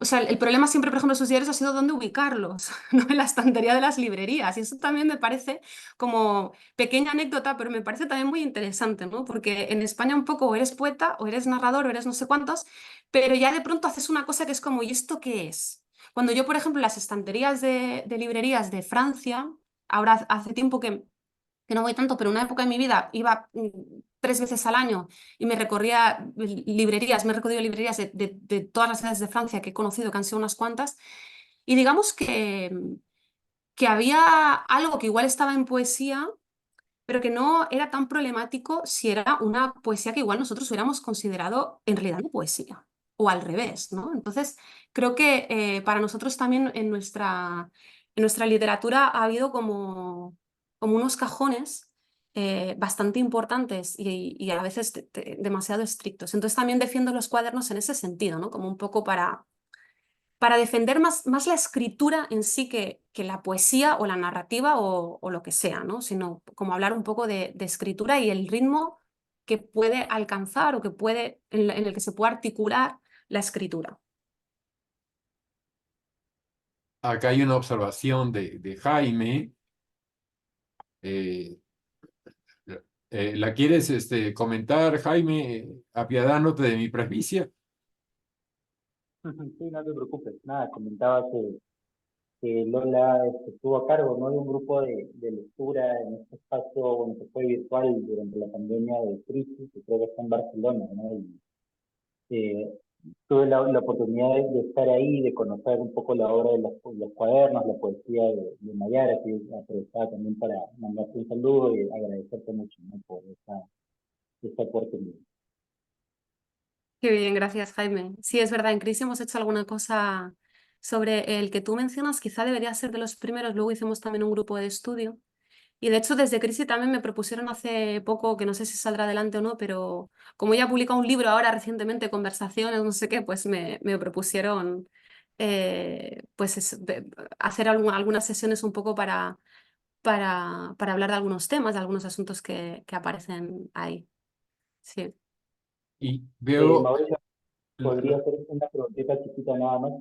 o sea, el problema siempre, por ejemplo, de sus diarios ha sido dónde ubicarlos, ¿no? En la estantería de las librerías. Y eso también me parece como pequeña anécdota, pero me parece también muy interesante, ¿no? Porque en España un poco o eres poeta, o eres narrador, o eres no sé cuántos, pero ya de pronto haces una cosa que es como, ¿y esto qué es? Cuando yo, por ejemplo, en las estanterías de librerías de Francia, ahora hace tiempo que no voy tanto, pero una época de mi vida iba 3 veces al año y me recorría librerías, me he recorrido librerías de todas las ciudades de Francia que he conocido, que han sido unas cuantas, y digamos que había algo que igual estaba en poesía, pero que no era tan problemático si era una poesía que igual nosotros hubiéramos considerado en realidad no poesía, o al revés, ¿no? Entonces, creo que para nosotros también en nuestra literatura ha habido como unos cajones bastante importantes y a veces demasiado estrictos. Entonces también defiendo los cuadernos en ese sentido, ¿no? Como un poco para defender más la escritura en sí que la poesía o la narrativa o lo que sea, ¿no? Sino como hablar un poco de escritura y el ritmo que puede alcanzar o que puede, en el que se puede articular la escritura. Acá hay una observación de Jaime. eh, ¿La quieres comentar, Jaime, apiadándote de mi presbicia? Sí, no te preocupes. Nada, comentaba que Lola estuvo a cargo, ¿no? De un grupo de lectura en este espacio, bueno, que fue virtual durante la pandemia de crisis, que creo que está en Barcelona, ¿no? Y eh, tuve la oportunidad de estar ahí, de conocer un poco la obra de los cuadernos, la poesía de Mayara, que aprovechaba también para mandarte un saludo y agradecerte mucho, ¿no? Por esa oportunidad. Qué bien, gracias, Jaime. Sí, es verdad, en Crisis hemos hecho alguna cosa sobre el que tú mencionas, quizá debería ser de los primeros, luego hicimos también un grupo de estudio. Y de hecho, desde Crisis también me propusieron hace poco, que no sé si saldrá adelante o no, pero como ella ha publicado un libro ahora recientemente, Conversaciones, no sé qué, pues me propusieron hacer algunas sesiones un poco para hablar de algunos temas, de algunos asuntos que aparecen ahí. Sí. Y veo, Mauricio, podría hacer una preguntita chiquita nada más.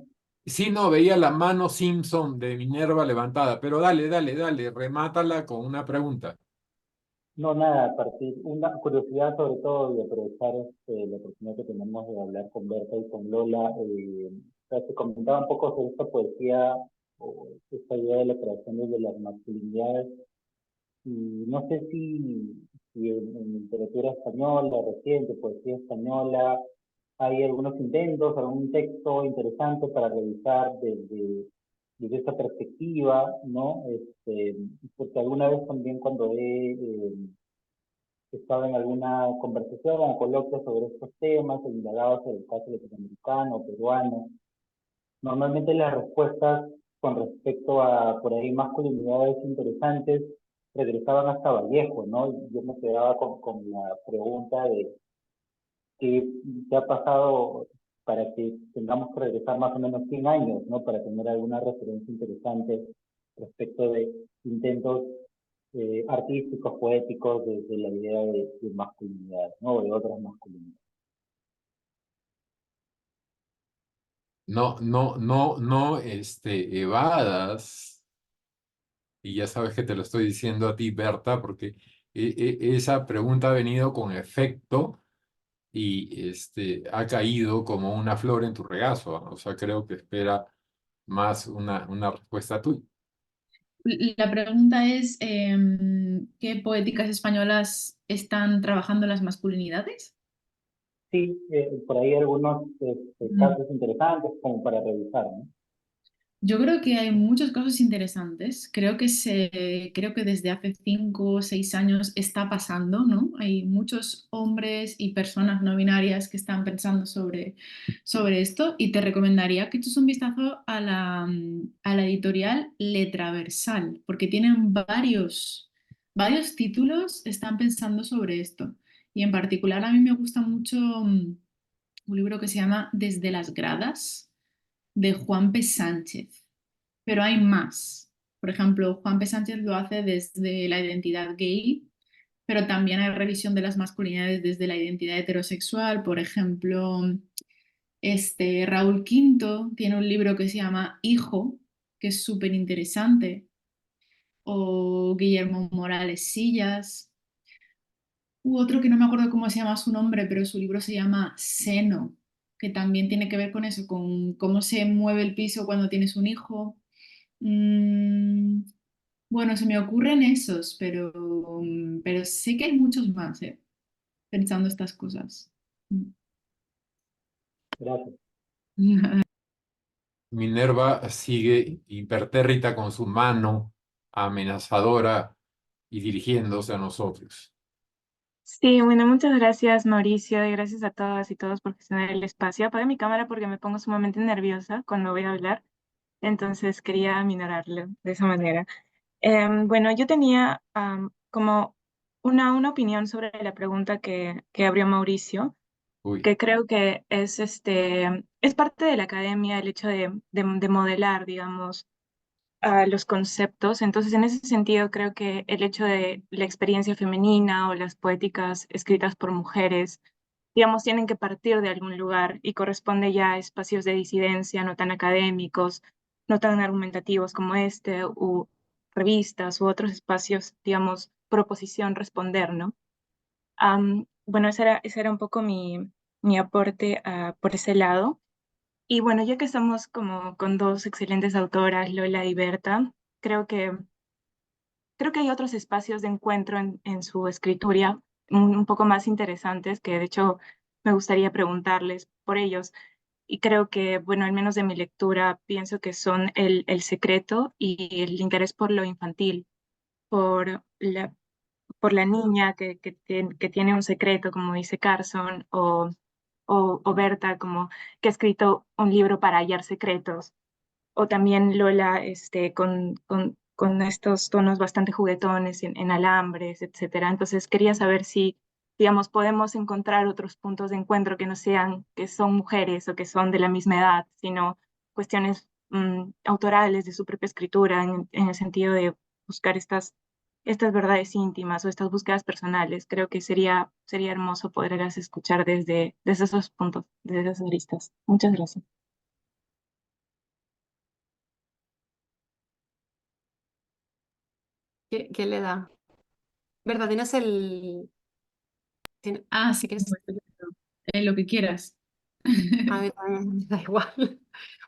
sí, no, veía la mano Simpson de Minerva levantada, pero dale, dale, dale, remátala con una pregunta. No, nada, a partir, una curiosidad sobre todo y aprovechar la oportunidad que tenemos de hablar con Berta y con Lola. O sea, se comentaba un poco sobre esta poesía o esta idea de la creación desde las masculinidades. Y no sé si en literatura española reciente, poesía española, hay algunos intentos, algún texto interesante para revisar desde esta perspectiva, ¿no? Porque alguna vez también cuando estaba en alguna conversación o coloquio sobre estos temas, he indagado sobre el caso latinoamericano, peruano, normalmente las respuestas con respecto a por ahí masculinidades interesantes regresaban hasta Vallejo, ¿no? Y yo me quedaba con la pregunta de qué ha pasado para que tengamos que regresar más o menos 100 años, ¿no? Para tener alguna referencia interesante respecto de intentos artísticos, poéticos, de la idea de masculinidad, ¿no? O de otras masculinidades. No, no, no, no, evadas, y ya sabes que te lo estoy diciendo a ti, Berta, porque esa pregunta ha venido con efecto y ha caído como una flor en tu regazo. O sea, creo que espera más una respuesta tuya. La pregunta es, ¿qué poéticas españolas están trabajando las masculinidades? Sí, por ahí algunos Mm. casos interesantes como para revisar, ¿no? Yo creo que hay muchos casos interesantes. Creo que desde hace 5 o 6 años está pasando, ¿no? Hay muchos hombres y personas no binarias que están pensando sobre esto y te recomendaría que eches un vistazo a la editorial Letraversal, porque tienen varios títulos, están pensando sobre esto. Y en particular a mí me gusta mucho un libro que se llama Desde las gradas de Juan P. Sánchez, pero hay más. Por ejemplo, Juan P. Sánchez lo hace desde la identidad gay, pero también hay revisión de las masculinidades desde la identidad heterosexual. Por ejemplo, Raúl Quinto tiene un libro que se llama Hijo, que es súper interesante, o Guillermo Morales Sillas, u otro que no me acuerdo cómo se llama su nombre, pero su libro se llama Seno, que también tiene que ver con eso, con cómo se mueve el piso cuando tienes un hijo. Mm, bueno, se me ocurren esos, pero sé que hay muchos más, pensando estas cosas. Gracias. Minerva sigue impertérrita con su mano amenazadora y dirigiéndose a nosotros. Sí, bueno, muchas gracias Mauricio y gracias a todas y todos por gestionar el espacio. Apagué mi cámara porque me pongo sumamente nerviosa cuando voy a hablar. entonces quería minorarlo de esa manera. Bueno, yo tenía como una opinión sobre la pregunta que abrió Mauricio, Uy, que creo que es parte de la academia el hecho de modelar, digamos, los conceptos. Entonces, en ese sentido, creo que el hecho de la experiencia femenina o las poéticas escritas por mujeres, digamos, tienen que partir de algún lugar y corresponde ya a espacios de disidencia no tan académicos, no tan argumentativos como este, u revistas u otros espacios, digamos, proposición, responder, ¿no? Bueno, ese era un poco mi aporte por ese lado. Y bueno, ya que estamos como con dos excelentes autoras, Lola y Berta, creo que, creo que hay otros espacios de encuentro en su escritura un poco más interesantes que de hecho me gustaría preguntarles por ellos. Y creo que, bueno, al menos de mi lectura, pienso que son el secreto y el interés por lo infantil, por por la niña que tiene un secreto, como dice Carson, o Berta, como que ha escrito un libro para hallar secretos, o también Lola con estos tonos bastante juguetones en alambres, etcétera. Entonces quería saber si, digamos, podemos encontrar otros puntos de encuentro que no sean que son mujeres o que son de la misma edad, sino cuestiones autorales de su propia escritura, en el sentido de buscar estas verdades íntimas o estas búsquedas personales. Creo que sería hermoso poderlas escuchar desde esos puntos, desde esas aristas. Muchas gracias. ¿Qué le da? ¿Verdad? Tienes el... Ah, si sí, quieres, lo que quieras. a mí también me da igual.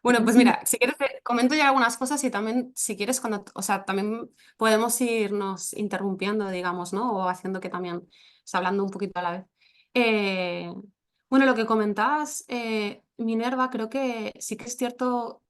Bueno, pues mira, si quieres te comento ya algunas cosas y también, si quieres, o sea, también podemos irnos interrumpiendo, digamos, ¿no? O haciendo que también, o sea, hablando un poquito a la vez. Eh, bueno, lo que comentabas, Minerva, creo que sí que es cierto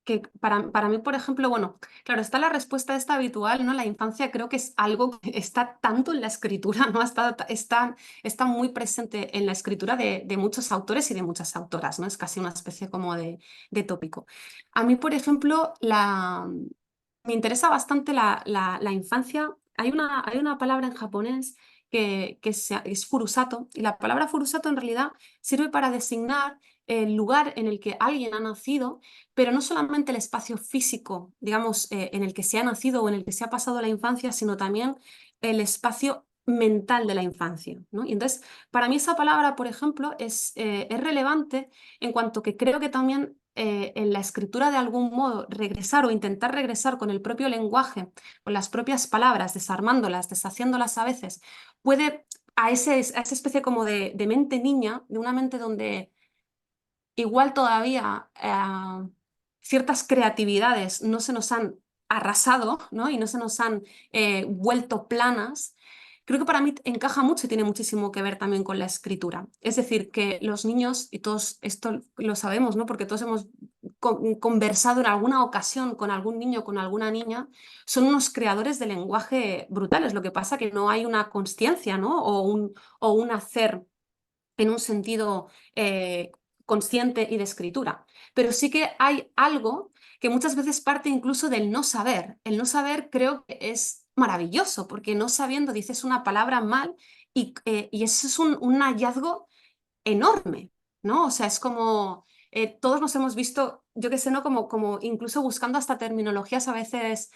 que para mí, por ejemplo, bueno, claro, está la respuesta esta habitual, ¿no? La infancia creo que es algo que está tanto en la escritura, ¿no? Está muy presente en la escritura de muchos autores y de muchas autoras, ¿no? Es casi una especie como de tópico. A mí, por ejemplo, me interesa bastante la infancia. Hay una palabra en japonés es furusato, y la palabra furusato en realidad sirve para designar el lugar en el que alguien ha nacido, pero no solamente el espacio físico, digamos, en el que se ha nacido o en el que se ha pasado la infancia, sino también el espacio mental de la infancia, ¿no? Y entonces, para mí esa palabra, por ejemplo, es relevante en cuanto que creo que también en la escritura de algún modo regresar o intentar regresar con el propio lenguaje, con las propias palabras, desarmándolas, deshaciéndolas a veces, puede a esa especie como de mente niña, de una mente donde igual todavía ciertas creatividades no se nos han arrasado, ¿no? Y no se nos han vuelto planas. Creo que para mí encaja mucho y tiene muchísimo que ver también con la escritura. Es decir, que los niños, y todos esto lo sabemos, ¿no? Porque todos hemos conversado en alguna ocasión con algún niño, con alguna niña, son unos creadores de lenguaje brutales. Lo que pasa que no hay una consciencia, ¿no? O un hacer en un sentido consciente y de escritura. Pero sí que hay algo que muchas veces parte incluso del no saber. El no saber creo que es maravilloso, porque no sabiendo dices una palabra mal y eso es un hallazgo enorme, ¿no? O sea, es como... todos nos hemos visto, yo qué sé, ¿no? Como incluso buscando hasta terminologías a veces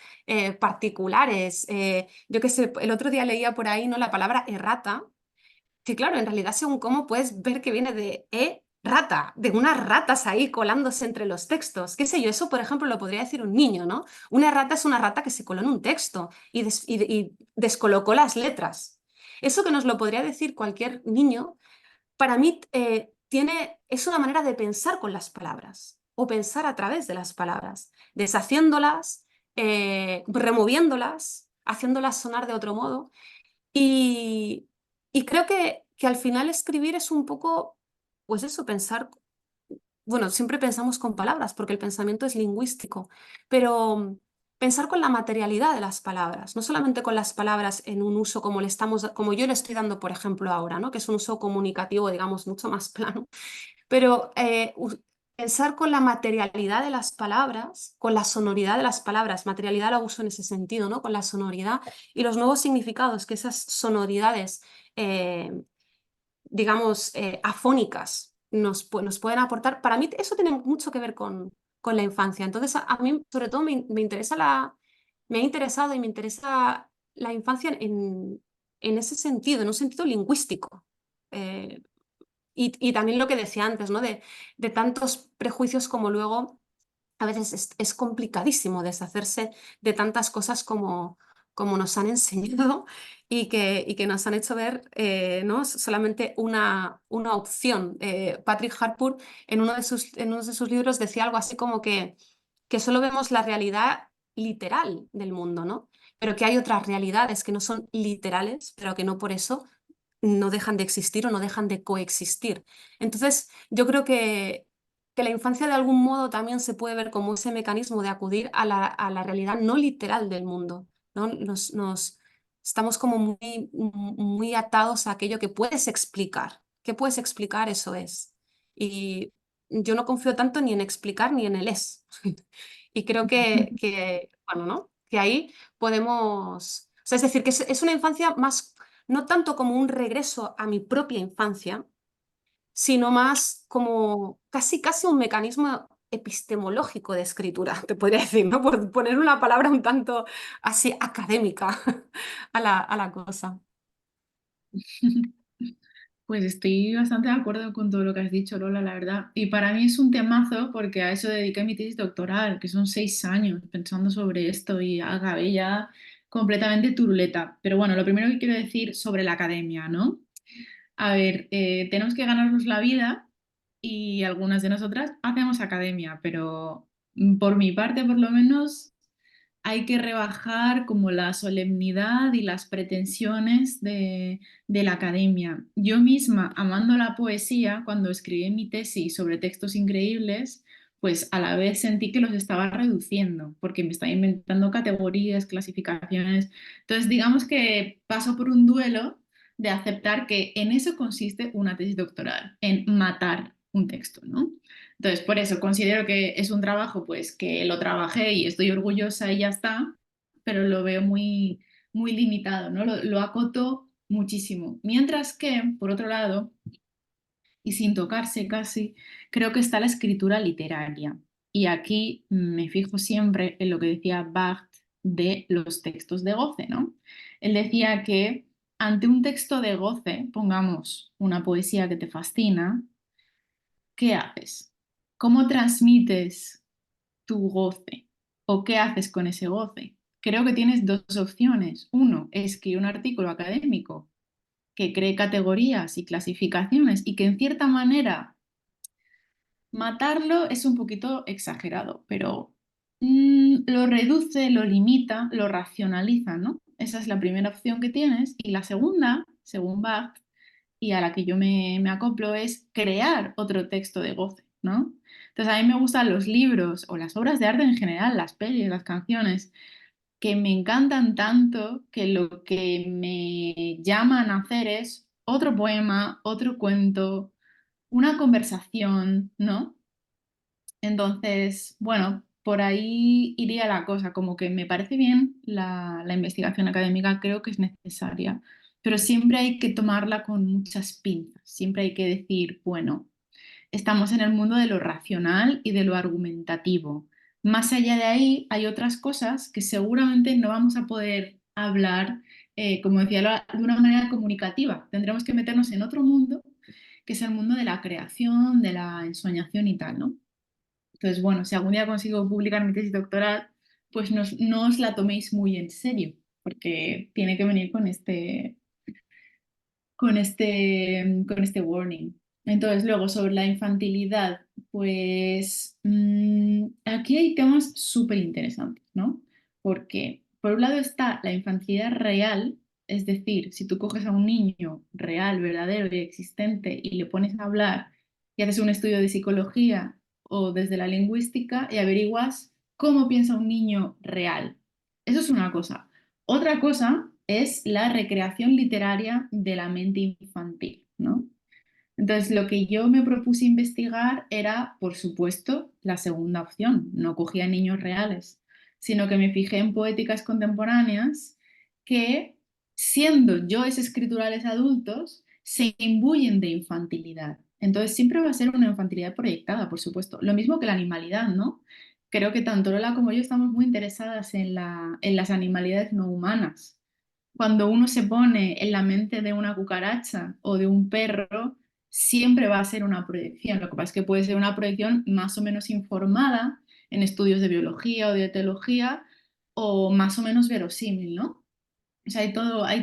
particulares. Yo qué sé, el otro día leía por ahí, ¿no? La palabra errata, que claro, en realidad según cómo puedes ver que viene de rata, de unas ratas ahí colándose entre los textos. ¿Qué sé yo? Eso, por ejemplo, lo podría decir un niño, ¿no? Una rata es una rata que se coló en un texto y descolocó las letras. Eso que nos lo podría decir cualquier niño, para mí es una manera de pensar con las palabras o pensar a través de las palabras, deshaciéndolas, removiéndolas, haciéndolas sonar de otro modo. Y, y creo que al final escribir es un poco, pues eso, pensar, bueno, siempre pensamos con palabras porque el pensamiento es lingüístico, pero pensar con la materialidad de las palabras, no solamente con las palabras en un uso como yo le estoy dando, por ejemplo, ahora, ¿no? Que es un uso comunicativo, digamos, mucho más plano, pero pensar con la materialidad de las palabras, con la sonoridad de las palabras. Materialidad la uso en ese sentido, ¿no? Con la sonoridad y los nuevos significados que esas sonoridades, digamos, afónicas nos pueden aportar. Para mí eso tiene mucho que ver con la infancia. Entonces, a mí sobre todo me interesa me ha interesado y me interesa la infancia en ese sentido, en un sentido lingüístico. Eh, y también lo que decía antes, ¿no? De tantos prejuicios como luego a veces es complicadísimo deshacerse de tantas cosas como nos han enseñado y que nos han hecho ver, ¿no? Solamente una opción. Patrick Harpur en uno de sus libros decía algo así como que solo vemos la realidad literal del mundo, ¿no? Pero que hay otras realidades que no son literales, pero que no por eso no dejan de existir o no dejan de coexistir. Entonces, yo creo que la infancia de algún modo también se puede ver como ese mecanismo de acudir a la realidad no literal del mundo, ¿no? Estamos como muy atados a aquello que puedes explicar. ¿Qué puedes explicar? Eso es. Y yo no confío tanto ni en explicar ni en el es. Y creo bueno, ¿no? Que ahí podemos... O sea, es decir, que es una infancia más, no tanto como un regreso a mi propia infancia, sino más como casi un mecanismo epistemológico de escritura, te podría decir, ¿no? Por poner una palabra un tanto así académica a la cosa. Pues estoy bastante de acuerdo con todo lo que has dicho, Lola, la verdad. Y para mí es un temazo porque a eso dediqué mi tesis doctoral, que son 6 años pensando sobre esto y acabé ya completamente turuleta. Pero bueno, lo primero que quiero decir sobre la academia, ¿no? A ver, tenemos que ganarnos la vida y algunas de nosotras hacemos academia, pero por mi parte, por lo menos, hay que rebajar como la solemnidad y las pretensiones de la academia. Yo misma, amando la poesía, cuando escribí mi tesis sobre textos increíbles, pues a la vez sentí que los estaba reduciendo, porque me estaba inventando categorías, clasificaciones. Entonces, digamos que paso por un duelo de aceptar que en eso consiste una tesis doctoral, en matar un texto, ¿no? Entonces, por eso considero que es un trabajo, pues, que lo trabajé y estoy orgullosa y ya está, pero lo veo muy limitado, ¿no? Lo acoto muchísimo. Mientras que, por otro lado, y sin tocarse casi, creo que está la escritura literaria. Y aquí me fijo siempre en lo que decía Barthes de los textos de goce, ¿no? Él decía que ante un texto de goce, pongamos una poesía que te fascina, ¿qué haces? ¿Cómo transmites tu goce? ¿O qué haces con ese goce? Creo que tienes dos opciones. Uno, escribir un artículo académico que cree categorías y clasificaciones y que en cierta manera matarlo es un poquito exagerado, pero lo reduce, lo limita, lo racionaliza, ¿no? Esa es la primera opción que tienes. Y la segunda, según Bach, y a la que yo me acoplo, es crear otro texto de goce, ¿no? Entonces a mí me gustan los libros o las obras de arte en general, las pelis, las canciones, que me encantan tanto que lo que me llaman a hacer es otro poema, otro cuento, una conversación, ¿no? Entonces, bueno, por ahí iría la cosa, como que me parece bien la investigación académica, creo que es necesaria, pero siempre hay que tomarla con muchas pinzas, siempre hay que decir, bueno, estamos en el mundo de lo racional y de lo argumentativo. Más allá de ahí, hay otras cosas que seguramente no vamos a poder hablar, como decía, de una manera comunicativa. Tendremos que meternos en otro mundo, que es el mundo de la creación, de la ensoñación y tal, ¿no? Entonces, bueno, si algún día consigo publicar mi tesis doctoral, pues no os la toméis muy en serio, porque tiene que venir con este warning. Entonces, luego, sobre la infantilidad, pues aquí hay temas súper interesantes, ¿no? Porque, por un lado, está la infantilidad real, es decir, si tú coges a un niño real, verdadero y existente y le pones a hablar y haces un estudio de psicología o desde la lingüística y averiguas cómo piensa un niño real. Eso es una cosa. Otra cosa es la recreación literaria de la mente infantil, ¿no? Entonces, lo que yo me propuse investigar era, por supuesto, la segunda opción. No cogía niños reales, sino que me fijé en poéticas contemporáneas que, siendo yoes escriturales adultos, se imbuyen de infantilidad. Entonces, siempre va a ser una infantilidad proyectada, por supuesto. Lo mismo que la animalidad, ¿no? Creo que tanto Lola como yo estamos muy interesadas en las animalidades no humanas. Cuando uno se pone en la mente de una cucaracha o de un perro, siempre va a ser una proyección. Lo que pasa es que puede ser una proyección más o menos informada en estudios de biología o de etología o más o menos verosímil, ¿no? O sea, hay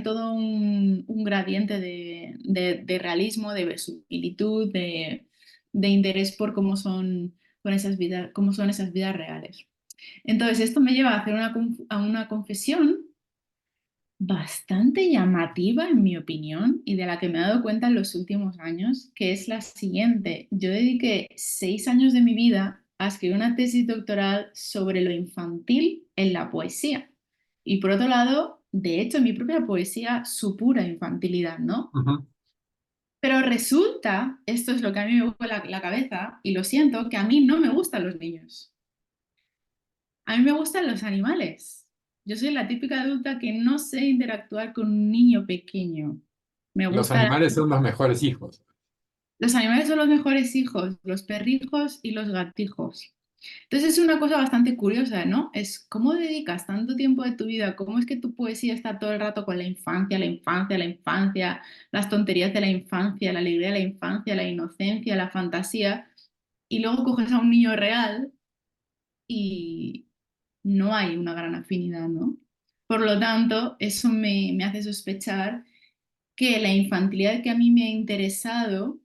todo un gradiente de realismo, de verosimilitud, de interés por cómo son esas vidas reales. Entonces, esto me lleva a hacer a una confesión bastante llamativa, en mi opinión, y de la que me he dado cuenta en los últimos años, que es la siguiente. Yo dediqué 6 años de mi vida a escribir una tesis doctoral sobre lo infantil en la poesía. Y por otro lado, de hecho, mi propia poesía supura infantilidad, ¿no? Ujú. Pero resulta, esto es lo que a mí me vuela la cabeza, y lo siento, que a mí no me gustan los niños. A mí me gustan los animales. Yo soy la típica adulta que no sé interactuar con un niño pequeño. Me Los gusta animales son los mejores hijos. Los animales son los mejores hijos, los perrijos y los gatijos. Entonces es una cosa bastante curiosa, ¿no? Es cómo dedicas tanto tiempo de tu vida, cómo es que tu poesía está todo el rato con la infancia, la infancia, la infancia, las tonterías de la infancia, la alegría de la infancia, la inocencia, la fantasía, y luego coges a un niño real y no hay una gran afinidad, ¿no? Por lo tanto, eso me hace sospechar que la infantilidad que a mí me ha interesado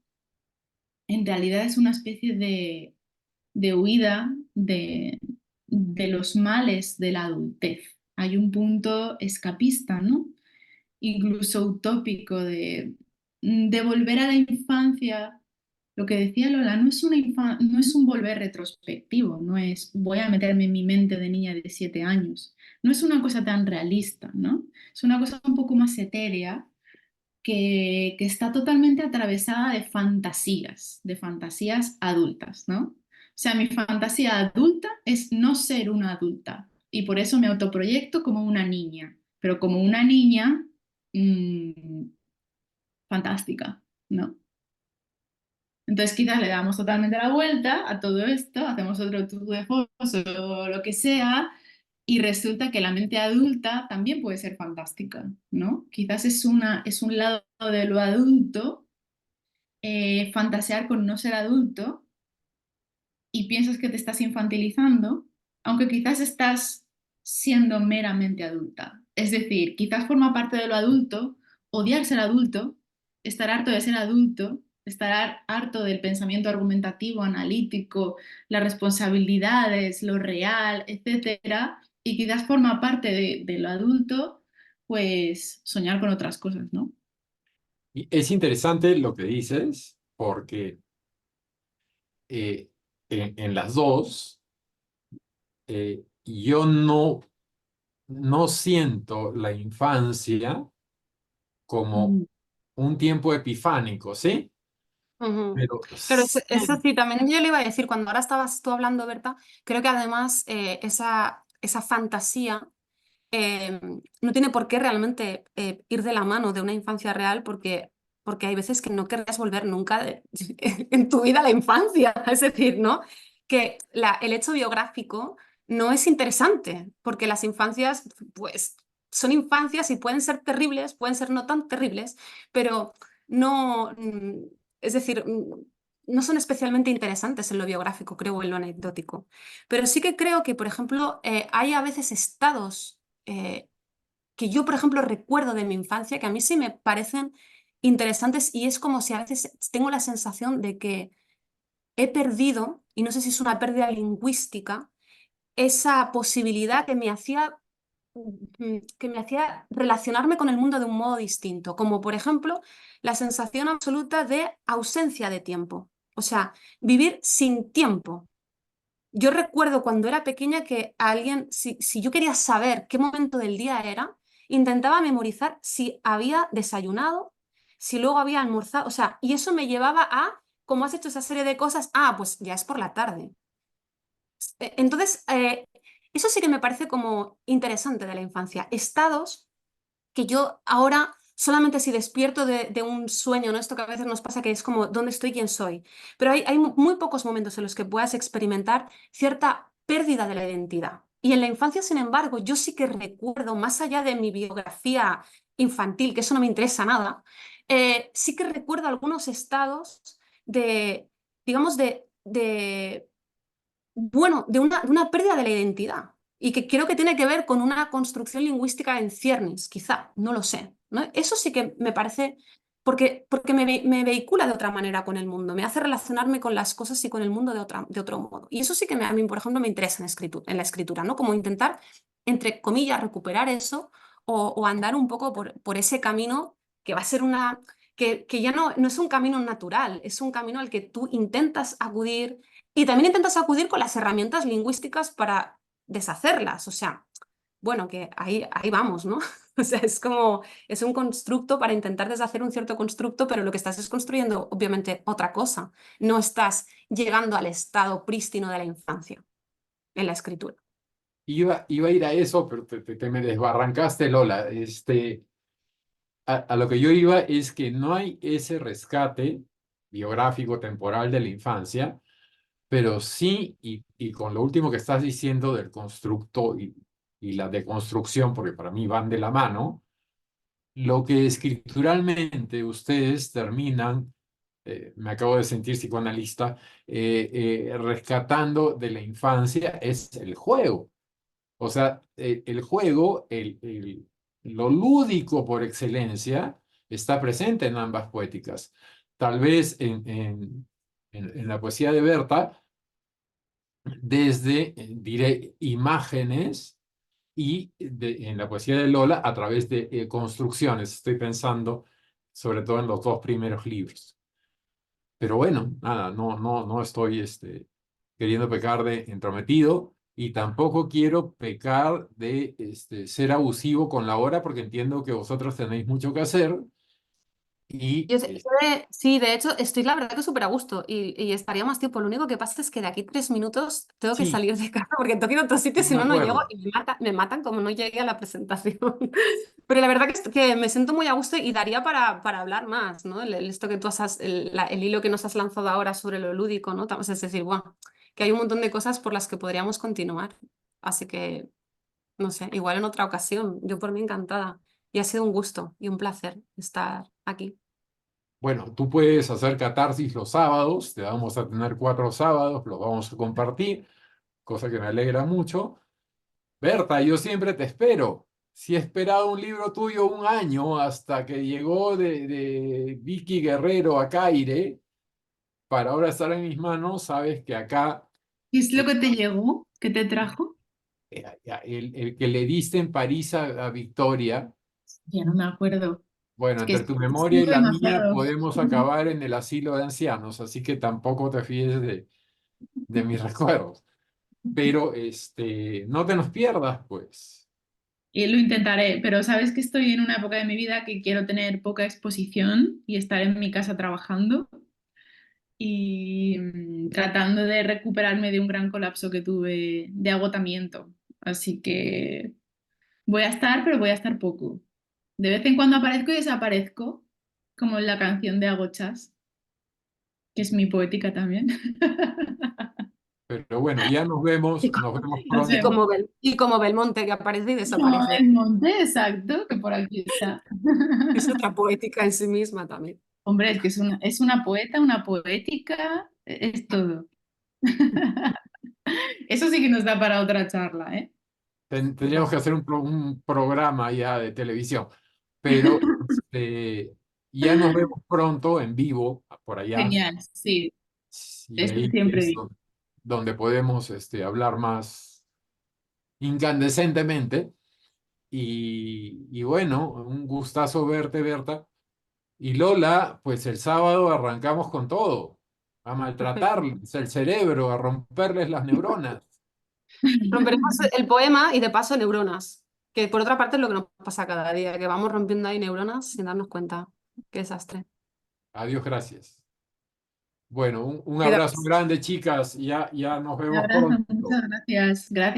en realidad es una especie de huida de los males de la adultez. Hay un punto escapista, ¿no? Incluso utópico de volver a la infancia. Lo que decía Lola, no es un volver retrospectivo, no es voy a meterme en mi mente de niña de 7 años. No es una cosa tan realista, ¿no? Es una cosa un poco más etérea que está totalmente atravesada de fantasías adultas, ¿no? O sea, mi fantasía adulta es no ser una adulta y por eso me autoproyecto como una niña, pero como una niña mm, fantástica, ¿no? Entonces quizás le damos totalmente la vuelta a todo esto, hacemos otro tour de fotos o lo que sea, y resulta que la mente adulta también puede ser fantástica, ¿no? Quizás es un lado de lo adulto, fantasear con no ser adulto y piensas que te estás infantilizando, aunque quizás estás siendo meramente adulta. Es decir, quizás forma parte de lo adulto odiar ser adulto, estar harto de ser adulto, estar harto del pensamiento argumentativo, analítico, las responsabilidades, lo real, etcétera, y quizás forma parte de lo adulto, pues soñar con otras cosas, ¿no? Y es interesante lo que dices, porque en las dos, yo no siento la infancia como Mm. un tiempo epifánico, ¿sí? Ujú. Pero Pero sí, eso sí, también yo le iba a decir, cuando ahora estabas tú hablando, Berta, creo que además esa fantasía eh, no tiene por qué realmente ir de la mano de una infancia real porque hay veces que no querrías volver nunca en tu vida a la infancia. Es decir, ¿no? Que el hecho biográfico no es interesante porque las infancias, pues, son infancias y pueden ser terribles, pueden ser no tan terribles, pero no, es decir, no son especialmente interesantes en lo biográfico, creo, en lo anecdótico. Pero sí que creo que, por ejemplo, hay a veces estados eh, que yo, por ejemplo, recuerdo de mi infancia, que a mí sí me parecen interesantes y es como si a veces tengo la sensación de que he perdido, y no sé si es una pérdida lingüística, esa posibilidad que me hacía relacionarme con el mundo de un modo distinto, como por ejemplo la sensación absoluta de ausencia de tiempo, o sea, vivir sin tiempo. Yo recuerdo cuando era pequeña que a alguien, si yo quería saber qué momento del día era, intentaba memorizar si había desayunado, si luego había almorzado, o sea, y eso me llevaba a, como has hecho esa serie de cosas, pues ya es por la tarde. Entonces, eso sí que me parece como interesante de la infancia. Estados que yo ahora solamente si despierto de un sueño, ¿no? Esto que a veces nos pasa que es como, ¿dónde estoy? ¿Quién soy? Pero hay muy pocos momentos en los que puedas experimentar cierta pérdida de la identidad. Y en la infancia, sin embargo, yo sí que recuerdo, más allá de mi biografía infantil, que eso no me interesa nada, sí que recuerdo algunos estados de, digamos, bueno, de una pérdida de la identidad y que creo que tiene que ver con una construcción lingüística en ciernes, quizá, no lo sé, ¿no? Eso sí que me parece, porque me vehicula de otra manera con el mundo, me hace relacionarme con las cosas y con el mundo de otro modo. Y eso sí que a mí, por ejemplo, me interesa en la escritura, ¿no? Como intentar, entre comillas, recuperar eso o andar un poco por ese camino que va a ser que ya no es un camino natural, es un camino al que tú intentas acudir y también intentas acudir con las herramientas lingüísticas para deshacerlas. O sea, bueno, que ahí vamos, ¿no? O sea, es un constructo para intentar deshacer un cierto constructo, pero lo que estás es construyendo, obviamente, otra cosa. No estás llegando al estado prístino de la infancia en la escritura. Iba a ir a eso, pero te me desbarrancaste, Lola. A lo que yo iba es que no hay ese rescate biográfico temporal de la infancia, pero sí, y con lo último que estás diciendo del constructo y la deconstrucción, porque para mí van de la mano, lo que escrituralmente ustedes terminan, me acabo de sentir psicoanalista, rescatando de la infancia es el juego. O sea, el juego, lo lúdico por excelencia, está presente en ambas poéticas. Tal vez en la poesía de Berta, desde, diré, imágenes y en la poesía de Lola a través de construcciones. Estoy pensando sobre todo en los dos primeros libros. Pero bueno, nada, no estoy queriendo pecar de entrometido y tampoco quiero pecar de ser abusivo con la hora porque entiendo que vosotros tenéis mucho que hacer y Sí, de hecho, estoy la verdad que súper a gusto y estaría más tiempo. Lo único que pasa es que de aquí 3 minutos tengo que sí, salir de casa porque tengo que ir a otro sitio, no si me no, no llego acuerdo. y me matan como no llegue a la presentación. Pero la verdad que me siento muy a gusto y daría para hablar más, ¿no? Esto que tú el hilo que nos has lanzado ahora sobre lo lúdico, ¿no? Es decir, bueno, que hay un montón de cosas por las que podríamos continuar. Así que, no sé, igual en otra ocasión. Yo por mí encantada. Y ha sido un gusto y un placer estar aquí. Bueno, tú puedes hacer catarsis los sábados, te vamos a tener 4 sábados, los vamos a compartir, cosa que me alegra mucho. Berta, yo siempre te espero. Si he esperado un libro tuyo un año hasta que llegó de Vicky Guerrero a Caire, para ahora estar en mis manos, sabes que acá ¿Qué es lo eh, que te llegó? ¿Qué te trajo? el que le diste en París a Victoria, Ya no me acuerdo. bueno, Es que entre tu memoria y escribo la mía demasiado. podemos acabar en el asilo de ancianos, así que tampoco te fíes de mis recuerdos. Pero no te nos pierdas, pues. Y lo intentaré, pero sabes que estoy en una época de mi vida que quiero tener poca exposición y estar en mi casa trabajando y tratando de recuperarme de un gran colapso que tuve de agotamiento. Así que voy a estar, pero voy a estar poco. De vez en cuando aparezco y desaparezco, como en la canción de Agochas, que es mi poética también. Pero bueno, ya nos vemos Nos Y pronto. vemos. como Belmonte que aparece y Como desaparece. el monte, exacto, que por aquí está. Es otra poética en sí misma también. Hombre, es que es una poeta, una poética, es todo. Eso sí que nos da para otra charla, ¿eh? Tendríamos que hacer un programa ya de televisión. Pero ya nos vemos pronto en vivo por allá. Genial, sí, Y esto ahí siempre es digo. donde podemos hablar más incandescentemente. Y bueno, un gustazo verte, Berta. Y Lola, pues el sábado arrancamos con todo, a Perfecto. maltratarles el cerebro, a romperles las neuronas. Romperemos el poema y de paso neuronas, que por otra parte es lo que nos pasa cada día, que vamos rompiendo ahí neuronas sin darnos cuenta. Qué desastre. Adiós, gracias. Bueno, un Queda- abrazo grande, chicas. Ya nos Un vemos abrazo, pronto. muchas gracias. Gracias.